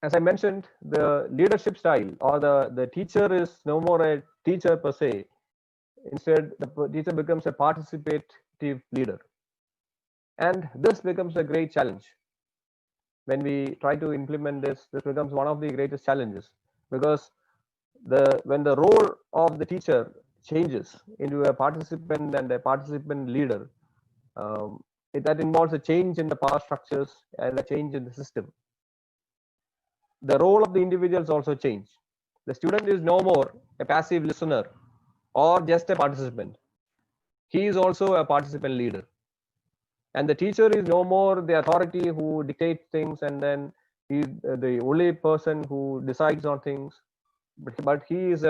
As I mentioned, the leadership style, or the teacher is no more a teacher per se. Instead, the teacher becomes a participative leader. And this becomes a great challenge. When we try to implement this becomes one of the greatest challenges, because when the role of the teacher changes into a participant and a participant leader, that involves a change in the power structures and a change in the system. The role of the individuals also change. The student is no more a passive listener or just a participant. He is also a participant leader. And the teacher is no more the authority who dictates things, and then he's the only person who decides on things, but he is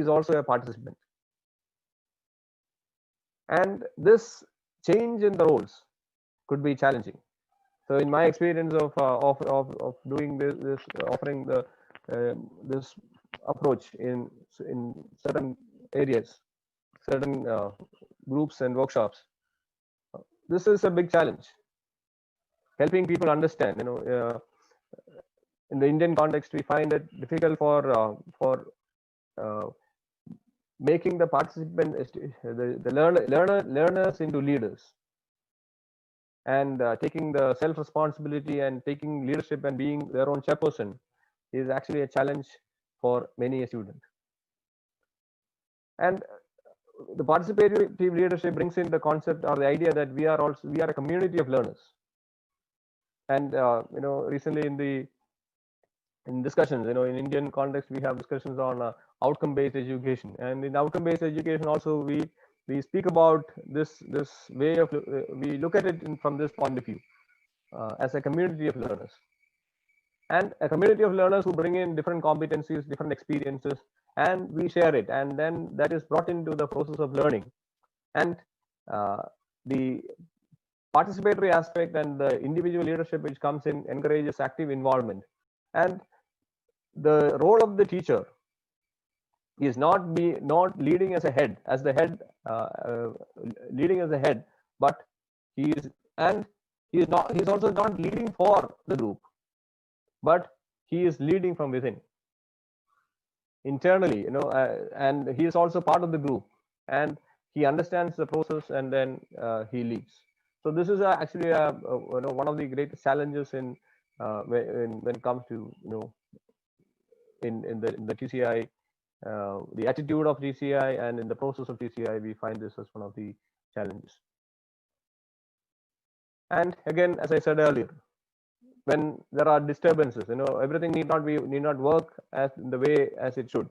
also a participant. And this change in the roles could be challenging. So in my experience of doing this offering this approach in certain areas, certain groups and workshops, this is a big challenge. Helping people understand, in the Indian context, we find it difficult for making the participant, the learners into leaders, and taking the self-responsibility and taking leadership and being their own chairperson is actually a challenge for many a student. And the participative leadership brings in the concept or the idea that we are a community of learners. And recently in discussions, in Indian context, we have discussions on outcome-based education, and in outcome-based education also we speak about this way of we look at it from this point of view, as a community of learners, and a community of learners who bring in different competencies, different experiences, and we share it, and then that is brought into the process of learning. And the participatory aspect and the individual leadership which comes in encourages active involvement. And the role of the teacher is not leading as the head, leading as a head, but he's also not leading for the group, but he is leading from within. internally, and he is also part of the group, and he understands the process, and then he leads. So this is actually one of the greatest challenges when it comes to in the TCI, the attitude of TCI, and in the process of TCI, we find this as one of the challenges. And again, as I said earlier, when there are disturbances, everything need not work as in the way as it should.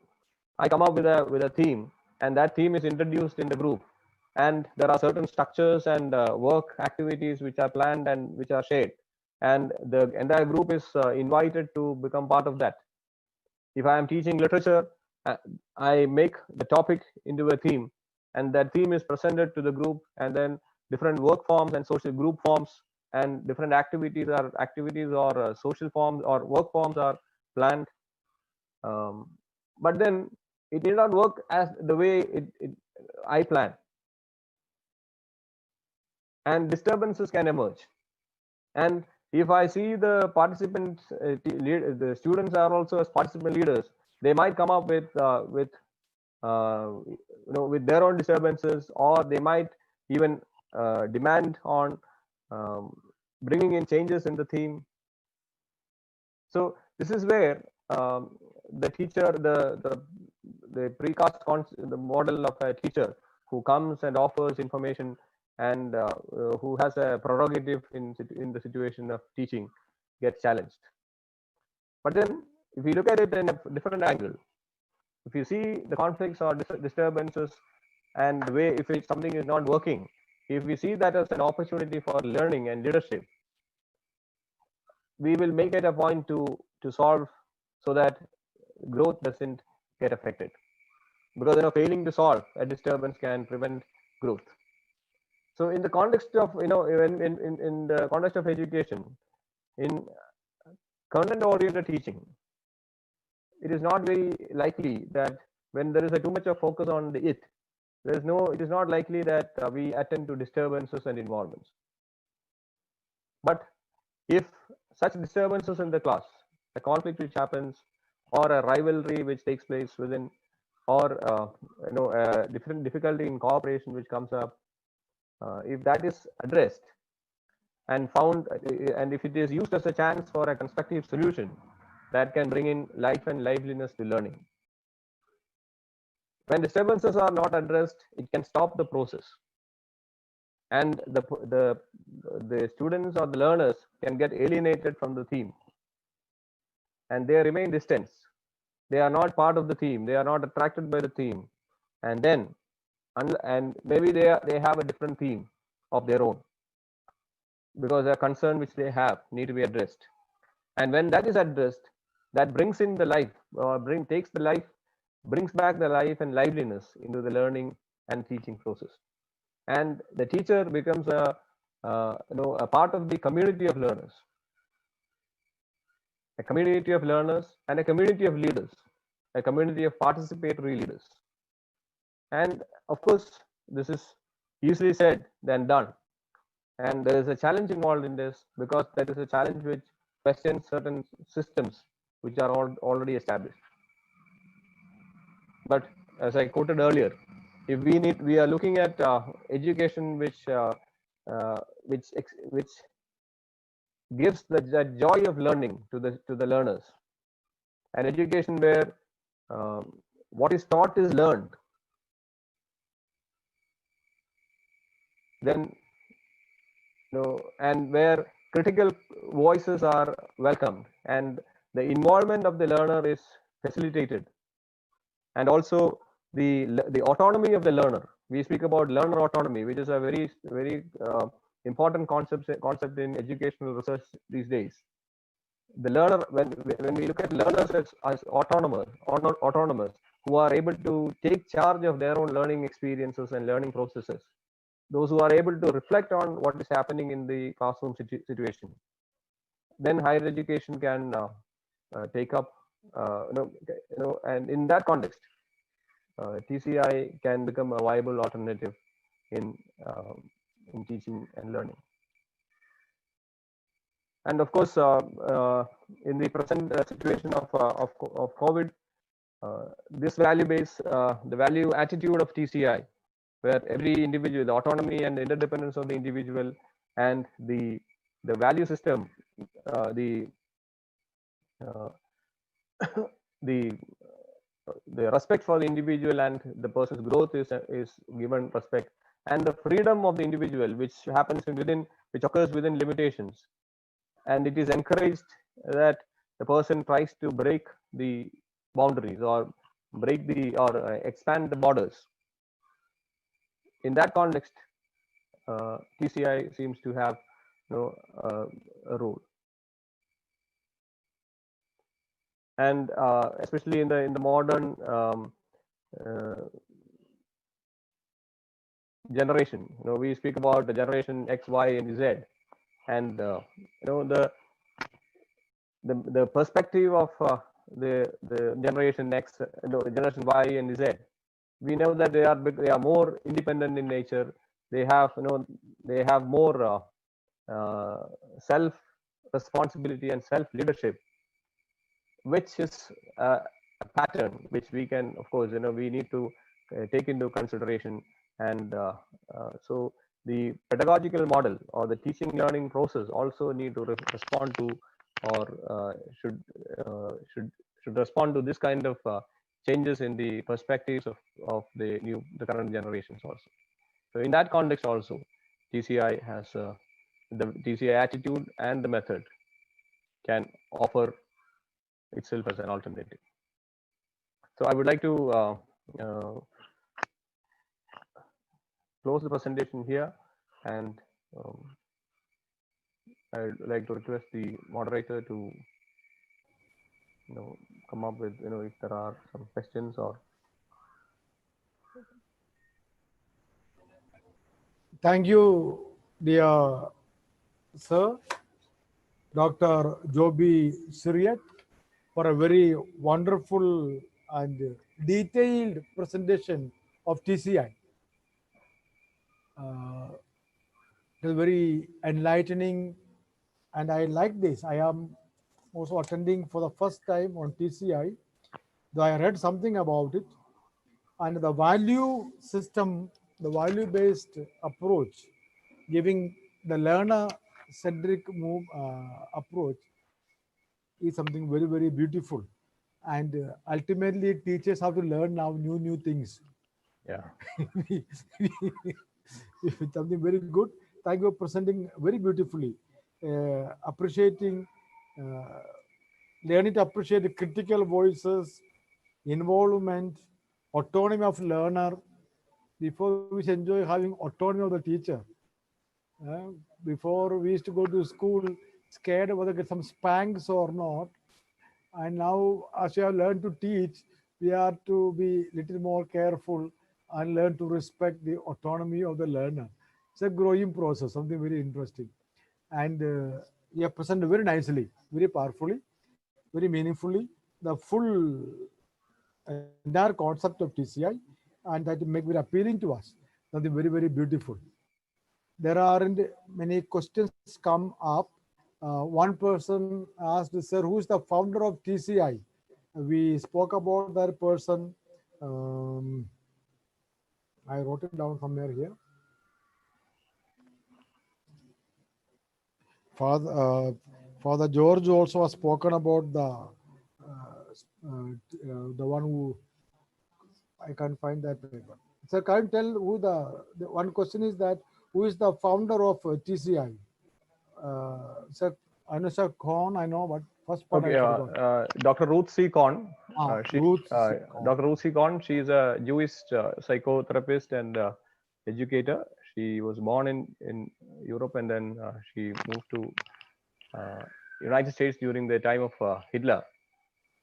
I come up with a theme, and that theme is introduced in the group, and there are certain structures and work activities which are planned and which are shared, and the entire group is invited to become part of that. If I am teaching literature, I make the topic into a theme, and that theme is presented to the group, and then different work forms and social group forms and different activities or social forms or work forms are planned. But then it did not work as the way I plan, and disturbances can emerge. And if I see the participants, the students are also as participant leaders, they might come up with their own disturbances, or they might even demand on bringing in changes in the theme. So this is where the teacher, the precast the model of a teacher who comes and offers information and who has a prerogative in the situation of teaching gets challenged. But then if you look at it in a different angle, if you see the conflicts or disturbances and the way if something is not working, if we see that as an opportunity for learning and leadership, we will make it a point to solve so that growth doesn't get affected. Because failing to solve a disturbance can prevent growth. So in the context of in the context of education, in content-oriented teaching, it is not very likely that when there is too much of focus on the it is not likely that we attend to disturbances and involvements. But if such disturbances in the class, a conflict which happens, or a rivalry which takes place within, or a different difficulty in cooperation which comes up, if that is addressed and found, and if it is used as a chance for a constructive solution, that can bring in life and liveliness to learning. When disturbances are not addressed, it can stop the process, and the students or the learners can get alienated from the theme, and they remain distant. They are not part of the theme. They are not attracted by the theme, and then and maybe they have a different theme of their own, because a concern which they have need to be addressed. And when that is addressed, that brings in the life, or brings back the life and liveliness into the learning and teaching process. And the teacher becomes a part of the community of learners, and a community of leaders, a community of participatory leaders. And of course, this is easily said than done. And there is a challenge involved in this, because that is a challenge which questions certain systems which are already established. But as I quoted earlier, if we are looking at education which gives that joy of learning to the learners, an education where what is taught is learned, then and where critical voices are welcomed and the involvement of the learner is facilitated, and also the autonomy of the learner. We speak about learner autonomy, which is a very important concept in educational research these days. The learner, when we look at learners as autonomous, who are able to take charge of their own learning experiences and learning processes, those who are able to reflect on what is happening in the classroom situation, then higher education can take up, and in that context, TCI can become a viable alternative in teaching and learning. And of course, in the present situation of COVID, this value base, the value attitude of TCI, where every individual, the autonomy and the interdependence of the individual, and the value system, the the respect for the individual and the person's growth is given respect, and the freedom of the individual, which occurs within limitations, and it is encouraged that the person tries to break the boundaries or expand the borders. In that context, TCI seems to have a role, and especially in the modern generation. We speak about the generation X, Y, and Z, and the perspective of the generation X, generation Y and Z. We know that they are more independent in nature. They have more self responsibility and self leadership, which is a pattern which we can, of course, we need to take into consideration. And so the pedagogical model or the teaching learning process also need to respond to, or should respond to this kind of changes in the perspectives of the current generations also. So in that context also, TCI has the TCI attitude and the method can offer itself as an alternative. So I would like to close the presentation here, and I would like to request the moderator to come up with if there are some questions or. Thank you, dear sir, Dr. Joby Syriac, for a very wonderful and detailed presentation of TCI. It is very enlightening, and I like this. I am also attending for the first time on TCI, though I read something about it. And the value system, the value-based approach, giving the learner-centric approach is something very, very beautiful. And ultimately, it teaches how to learn now new things. Yeah. It's something very good. Thank you for presenting very beautifully, appreciating, learning to appreciate the critical voices, involvement, autonomy of learner. Before we should enjoy having autonomy of the teacher. Before we used to go to school scared whether get some spanks or not. And now as we have learned to teach, we are to be little more careful and learn to respect the autonomy of the learner. It's a growing process, something very interesting. And you have presented very nicely, very powerfully, very meaningfully, the full entire concept of TCI, and that make very appealing to us. Something very, very beautiful. There aren't many questions come up. One person asked, sir, who is the founder of TCI? We spoke about that person. I wrote it down somewhere here. Father George also has spoken about the one who, I can't find that paper. So can you tell who the one question is that who is the founder of TCI? Sir, Anusha Khan, I know, but first part. Okay, Dr. Ruth C. Khan. Dr. Ruth C. Khan, she is a Jewish psychotherapist and educator. She was born in Europe, and then she moved to United States during the time of Hitler.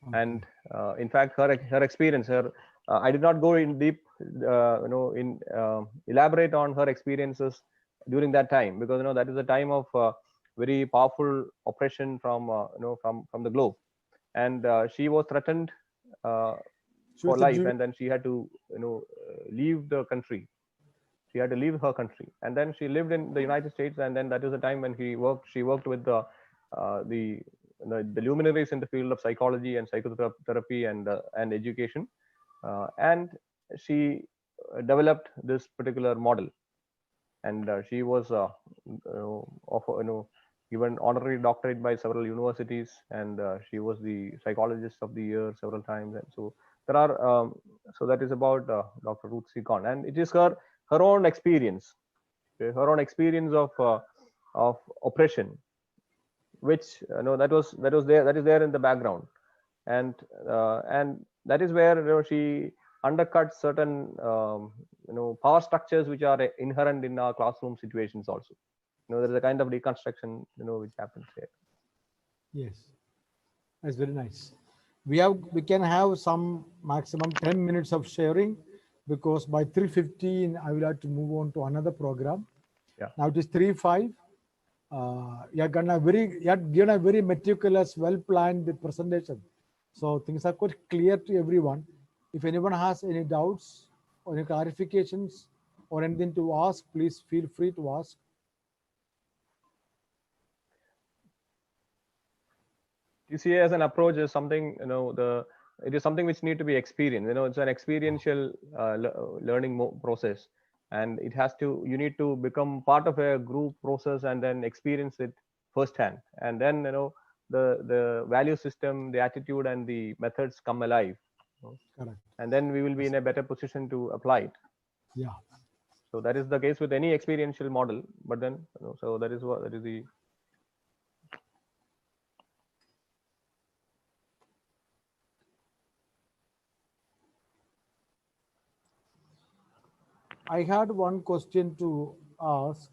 Okay. And in fact, her experience, I did not go in deep, elaborate on her experiences during that time, because that is a time of very powerful oppression from the globe, and she was threatened for life, and then she had to leave the country. She had to leave her country, and then she lived in the United States, and then that is the time when she worked with the the luminaries in the field of psychology and psychotherapy and education, and she developed this particular model, and she was given honorary doctorate by several universities, and she was the psychologist of the year several times. And so there are so that is about Dr. Ruth C. Kahn, and it is her own experience, her own experience of oppression, which that is there in the background, and that is where she undercuts certain power structures which are inherent in our classroom situations also. There is a kind of deconstruction which happens here. Yes, that's very nice. We can have some maximum 10 minutes of sharing, because by 3:15 I will have to move on to another program. Yeah. Now it is 3:05. You have given a very meticulous, well-planned presentation, so things are quite clear to everyone. If anyone has any doubts or any clarifications or anything to ask, please feel free to ask. TCI as an approach is something, it is something which need to be experienced. It's an experiential learning process, and you need to become part of a group process and then experience it firsthand, and then the value system, the attitude, and the methods come alive. Correct. And then we will be in a better position to apply it. Yeah. So that is the case with any experiential model. But then, so that is the. I had one question to ask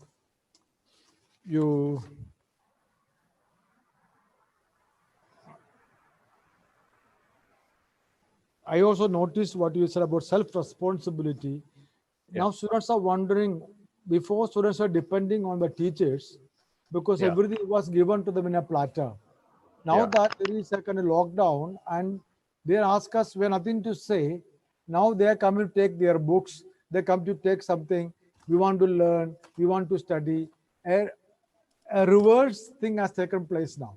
you. I also noticed what you said about self-responsibility. Yeah. Now students are wondering, before students were depending on the teachers because everything was given to them in a platter. Now that there is a kind of lockdown and they ask us, we have nothing to say. Now they are coming to take their books. They come to take something. We want to learn. We want to study. A reverse thing has taken place now.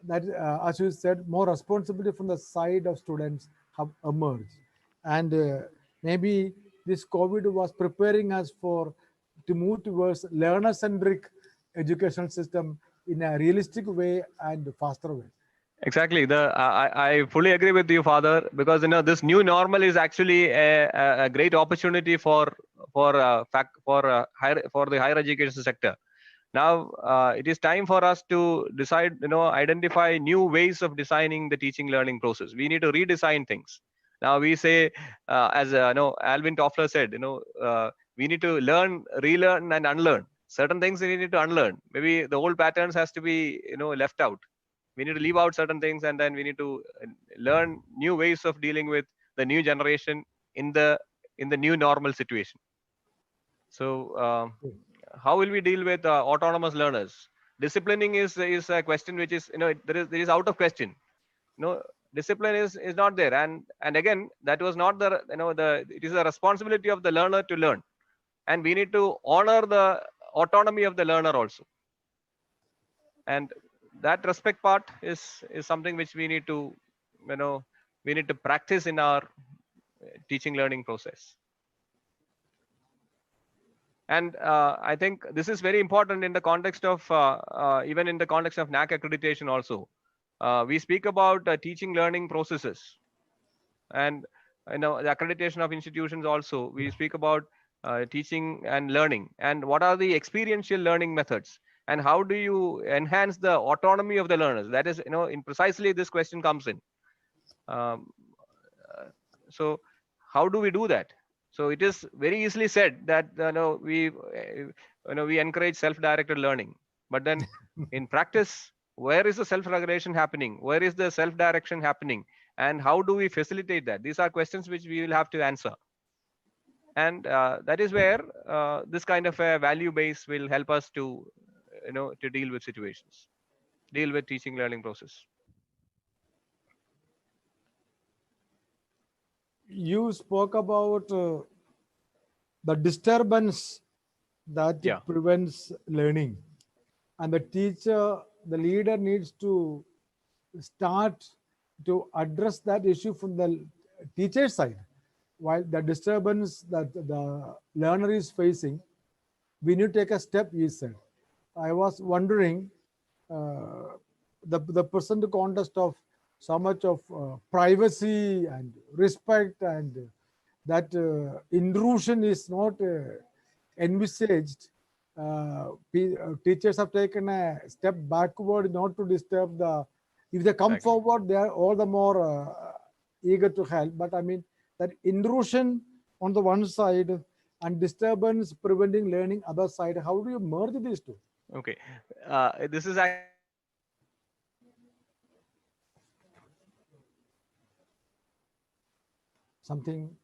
That, as you said, more responsibility from the side of students have emerged. And maybe this COVID was preparing us to move towards learner-centric educational system in a realistic way and faster way. Exactly. I fully agree with you, Father, because this new normal is actually a great opportunity for the higher education sector. Now it is time for us to decide, identify new ways of designing the teaching learning process. We need to redesign things. Now we say, as Alvin Toffler said, we need to learn, relearn, and unlearn. Certain things we need to unlearn. Maybe the old patterns has to be left out. We need to leave out certain things, and then we need to learn new ways of dealing with the new generation in the new normal situation. So how will we deal with autonomous learners? Disciplining is a question which is there is out of question. Discipline is not there, and again, that was not it is a responsibility of the learner to learn, and we need to honor the autonomy of the learner also. And that respect part is something which we need to practice in our teaching learning process. And I think this is very important in the context of even in the context of NAAC accreditation also. We speak about teaching learning processes, and the accreditation of institutions also. We speak about teaching and learning, and what are the experiential learning methods, and how do you enhance the autonomy of the learners? That is, in precisely this question comes in. So how do we do that? So it is very easily said that we encourage self-directed learning, but then in practice, where is the self-regulation happening? Where is the self-direction happening? And how do we facilitate that? These are questions which we will have to answer. And that is where this kind of a value base will help us to deal with situations, deal with teaching learning process. You spoke about the disturbance that prevents learning, and the teacher, the leader needs to start to address that issue from the teacher side. While the disturbance that the learner is facing, we need to take a step, he said. I was wondering, the present context of so much of privacy and respect, and that intrusion is not envisaged. Teachers have taken a step backward not to disturb the, if they come forward, they are all the more eager to help. But I mean, that intrusion on the one side and disturbance preventing learning other side, how do you merge these two? Okay, this is Something,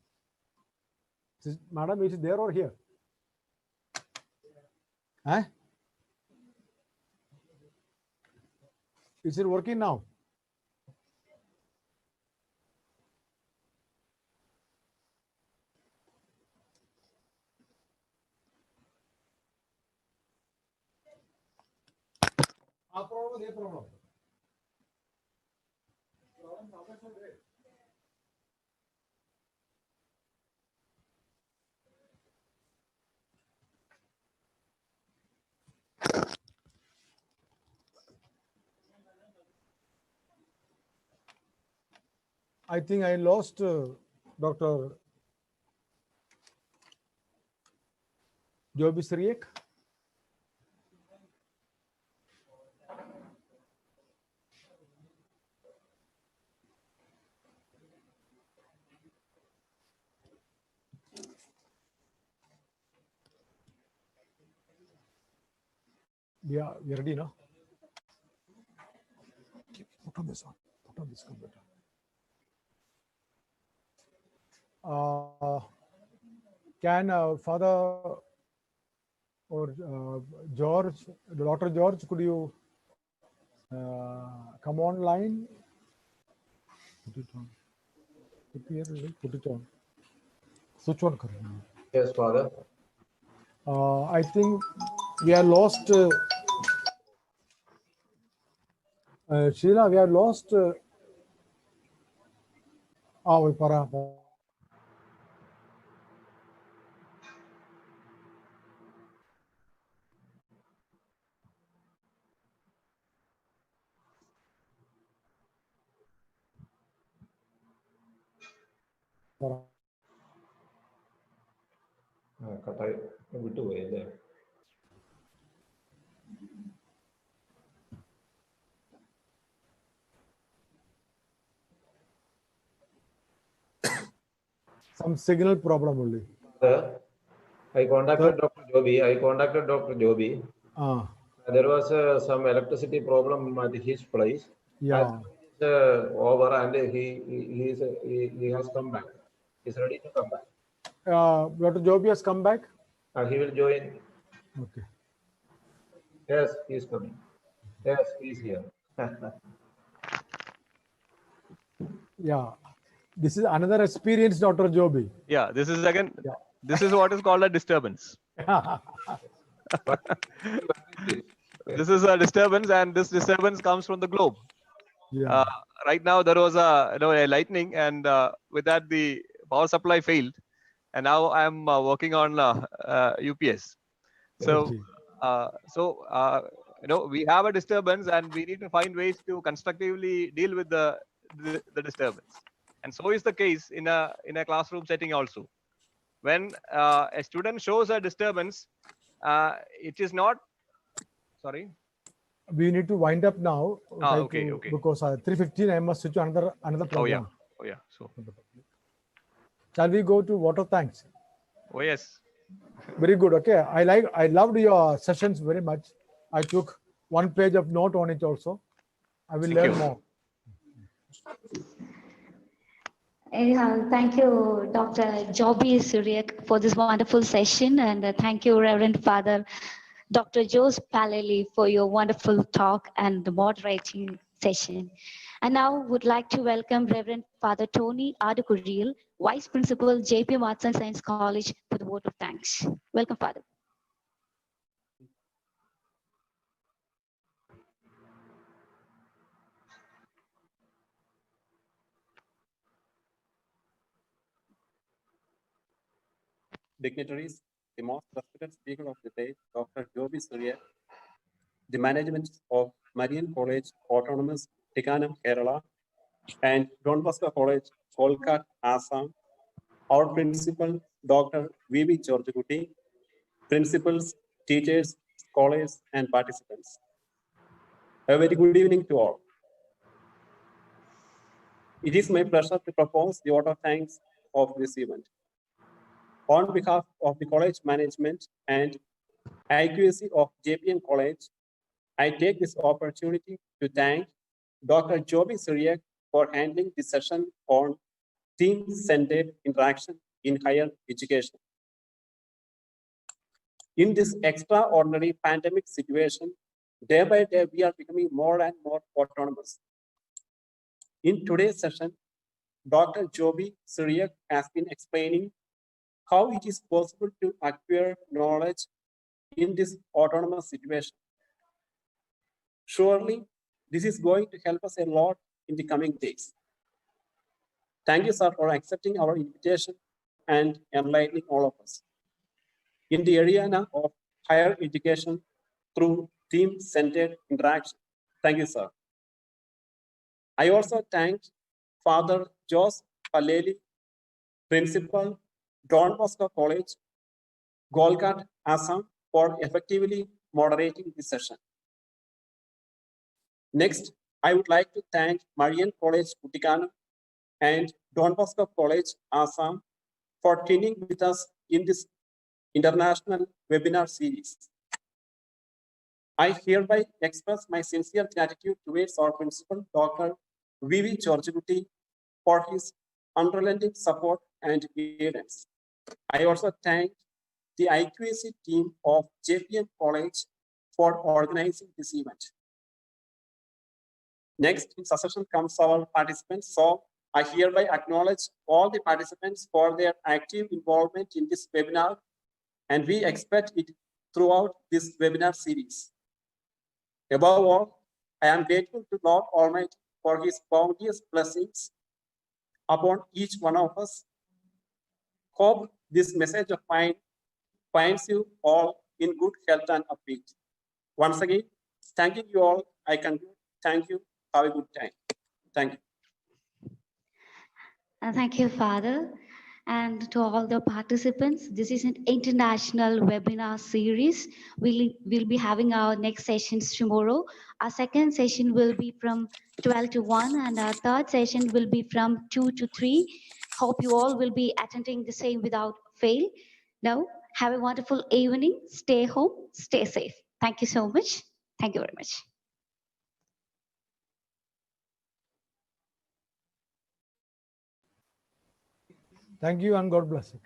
madam, it is there or here? Huh? Is it working now? Problem. I think I lost Dr. Dbcgolaghat. Yeah, we are ready now. Put on this one. Put on this computer. Can Father or George, Dr. George, could you come online? Put it on. Put it on. Switch on. Yes, Father. I think we have lost. Sheila, we have lost. Para. കട്ടായി വിട്ടുപോയി അല്ലേ? Some signal problem only. I contacted Dr. Joby. There was some electricity problem at his place. Yeah. Over and he has come back. He's ready to come back. Dr. Joby has come back. He will join. Okay. Yes, he's coming. Yes, he's here. Yeah. This is another experience, Dr. Joby. Yeah, this is again, this is what is called a disturbance. This is a disturbance, and this disturbance comes from the globe. Yeah. Right now there was a lightning, and with that the power supply failed, and now I am working on UPS. So we have a disturbance, and we need to find ways to constructively deal with the disturbance. And so is the case in a classroom setting also. When a student shows a disturbance, it is not. Sorry. We need to wind up now. Okay. Because 3:15 I must switch to another program. Oh yeah. So shall we go to water thanks? Oh yes. Very good. Okay. I loved your sessions very much. I took 1 page of note on it also. I will learn more. Thank you, Dr. Joby Suryak, for this wonderful session. And thank you, Reverend Father Dr. Jose Paleli, for your wonderful talk and the moderating session. And now would like to welcome Reverend Father Tony Adukuriel, Vice Principal, JPM Arts and Science College, for the vote of thanks. Welcome, Father. dignitaries, the most respected speaker of the day, Dr. Joby Surya, the management of Marian College Autonomous, Kuttikkanam, Kerala, and Don Bosco College, Golaghat, Assam, our principal, Dr. V.V. Georgikutti, principals, teachers, scholars, and participants. A very good evening to all. It is my pleasure to propose the vote of thanks of this event. On behalf of the college management and accuracy of JPM College, I take this opportunity to thank Dr. Joby Surya for handling the session on team-centered interaction in higher education. In this extraordinary pandemic situation, day by day, we are becoming more and more autonomous. In today's session, Dr. Joby Surya has been explaining how it is possible to acquire knowledge in this autonomous situation. Surely, this is going to help us a lot in the coming days. Thank you, sir, for accepting our invitation and enlightening all of us in the arena of higher education through team-centered interaction. Thank you, sir. I also thank Father Jos Paleli, Principal, Don Bosco College, Golaghat, Assam, for effectively moderating this session. Next, I would like to thank Marian College, Kuttikkanam, and Don Bosco College, Assam, for tuning with us in this international webinar series. I hereby express my sincere gratitude towards our principal, Dr. V.V. Georgikutti, for his unrelenting support and guidance. I also thank the IQAC team of JPM College for organizing this event. Next in succession comes our participants. So I hereby acknowledge all the participants for their active involvement in this webinar, and we expect it throughout this webinar series. Above all, I am grateful to Lord Almighty for his bounteous blessings upon each one of us. Hope this message of mine finds you all in good health and upbeat. Once again, thanking you all. I conclude. Thank you. Have a good time. Thank you. Thank you, Father. And to all the participants, this is an international webinar series. We'll be having our next sessions tomorrow. Our second session will be from 12 to 1, and our third session will be from 2 to 3. Hope you all will be attending the same without fail. Now, have a wonderful evening. Stay home, stay safe. Thank you so much. Thank you very much. Thank you and God bless you.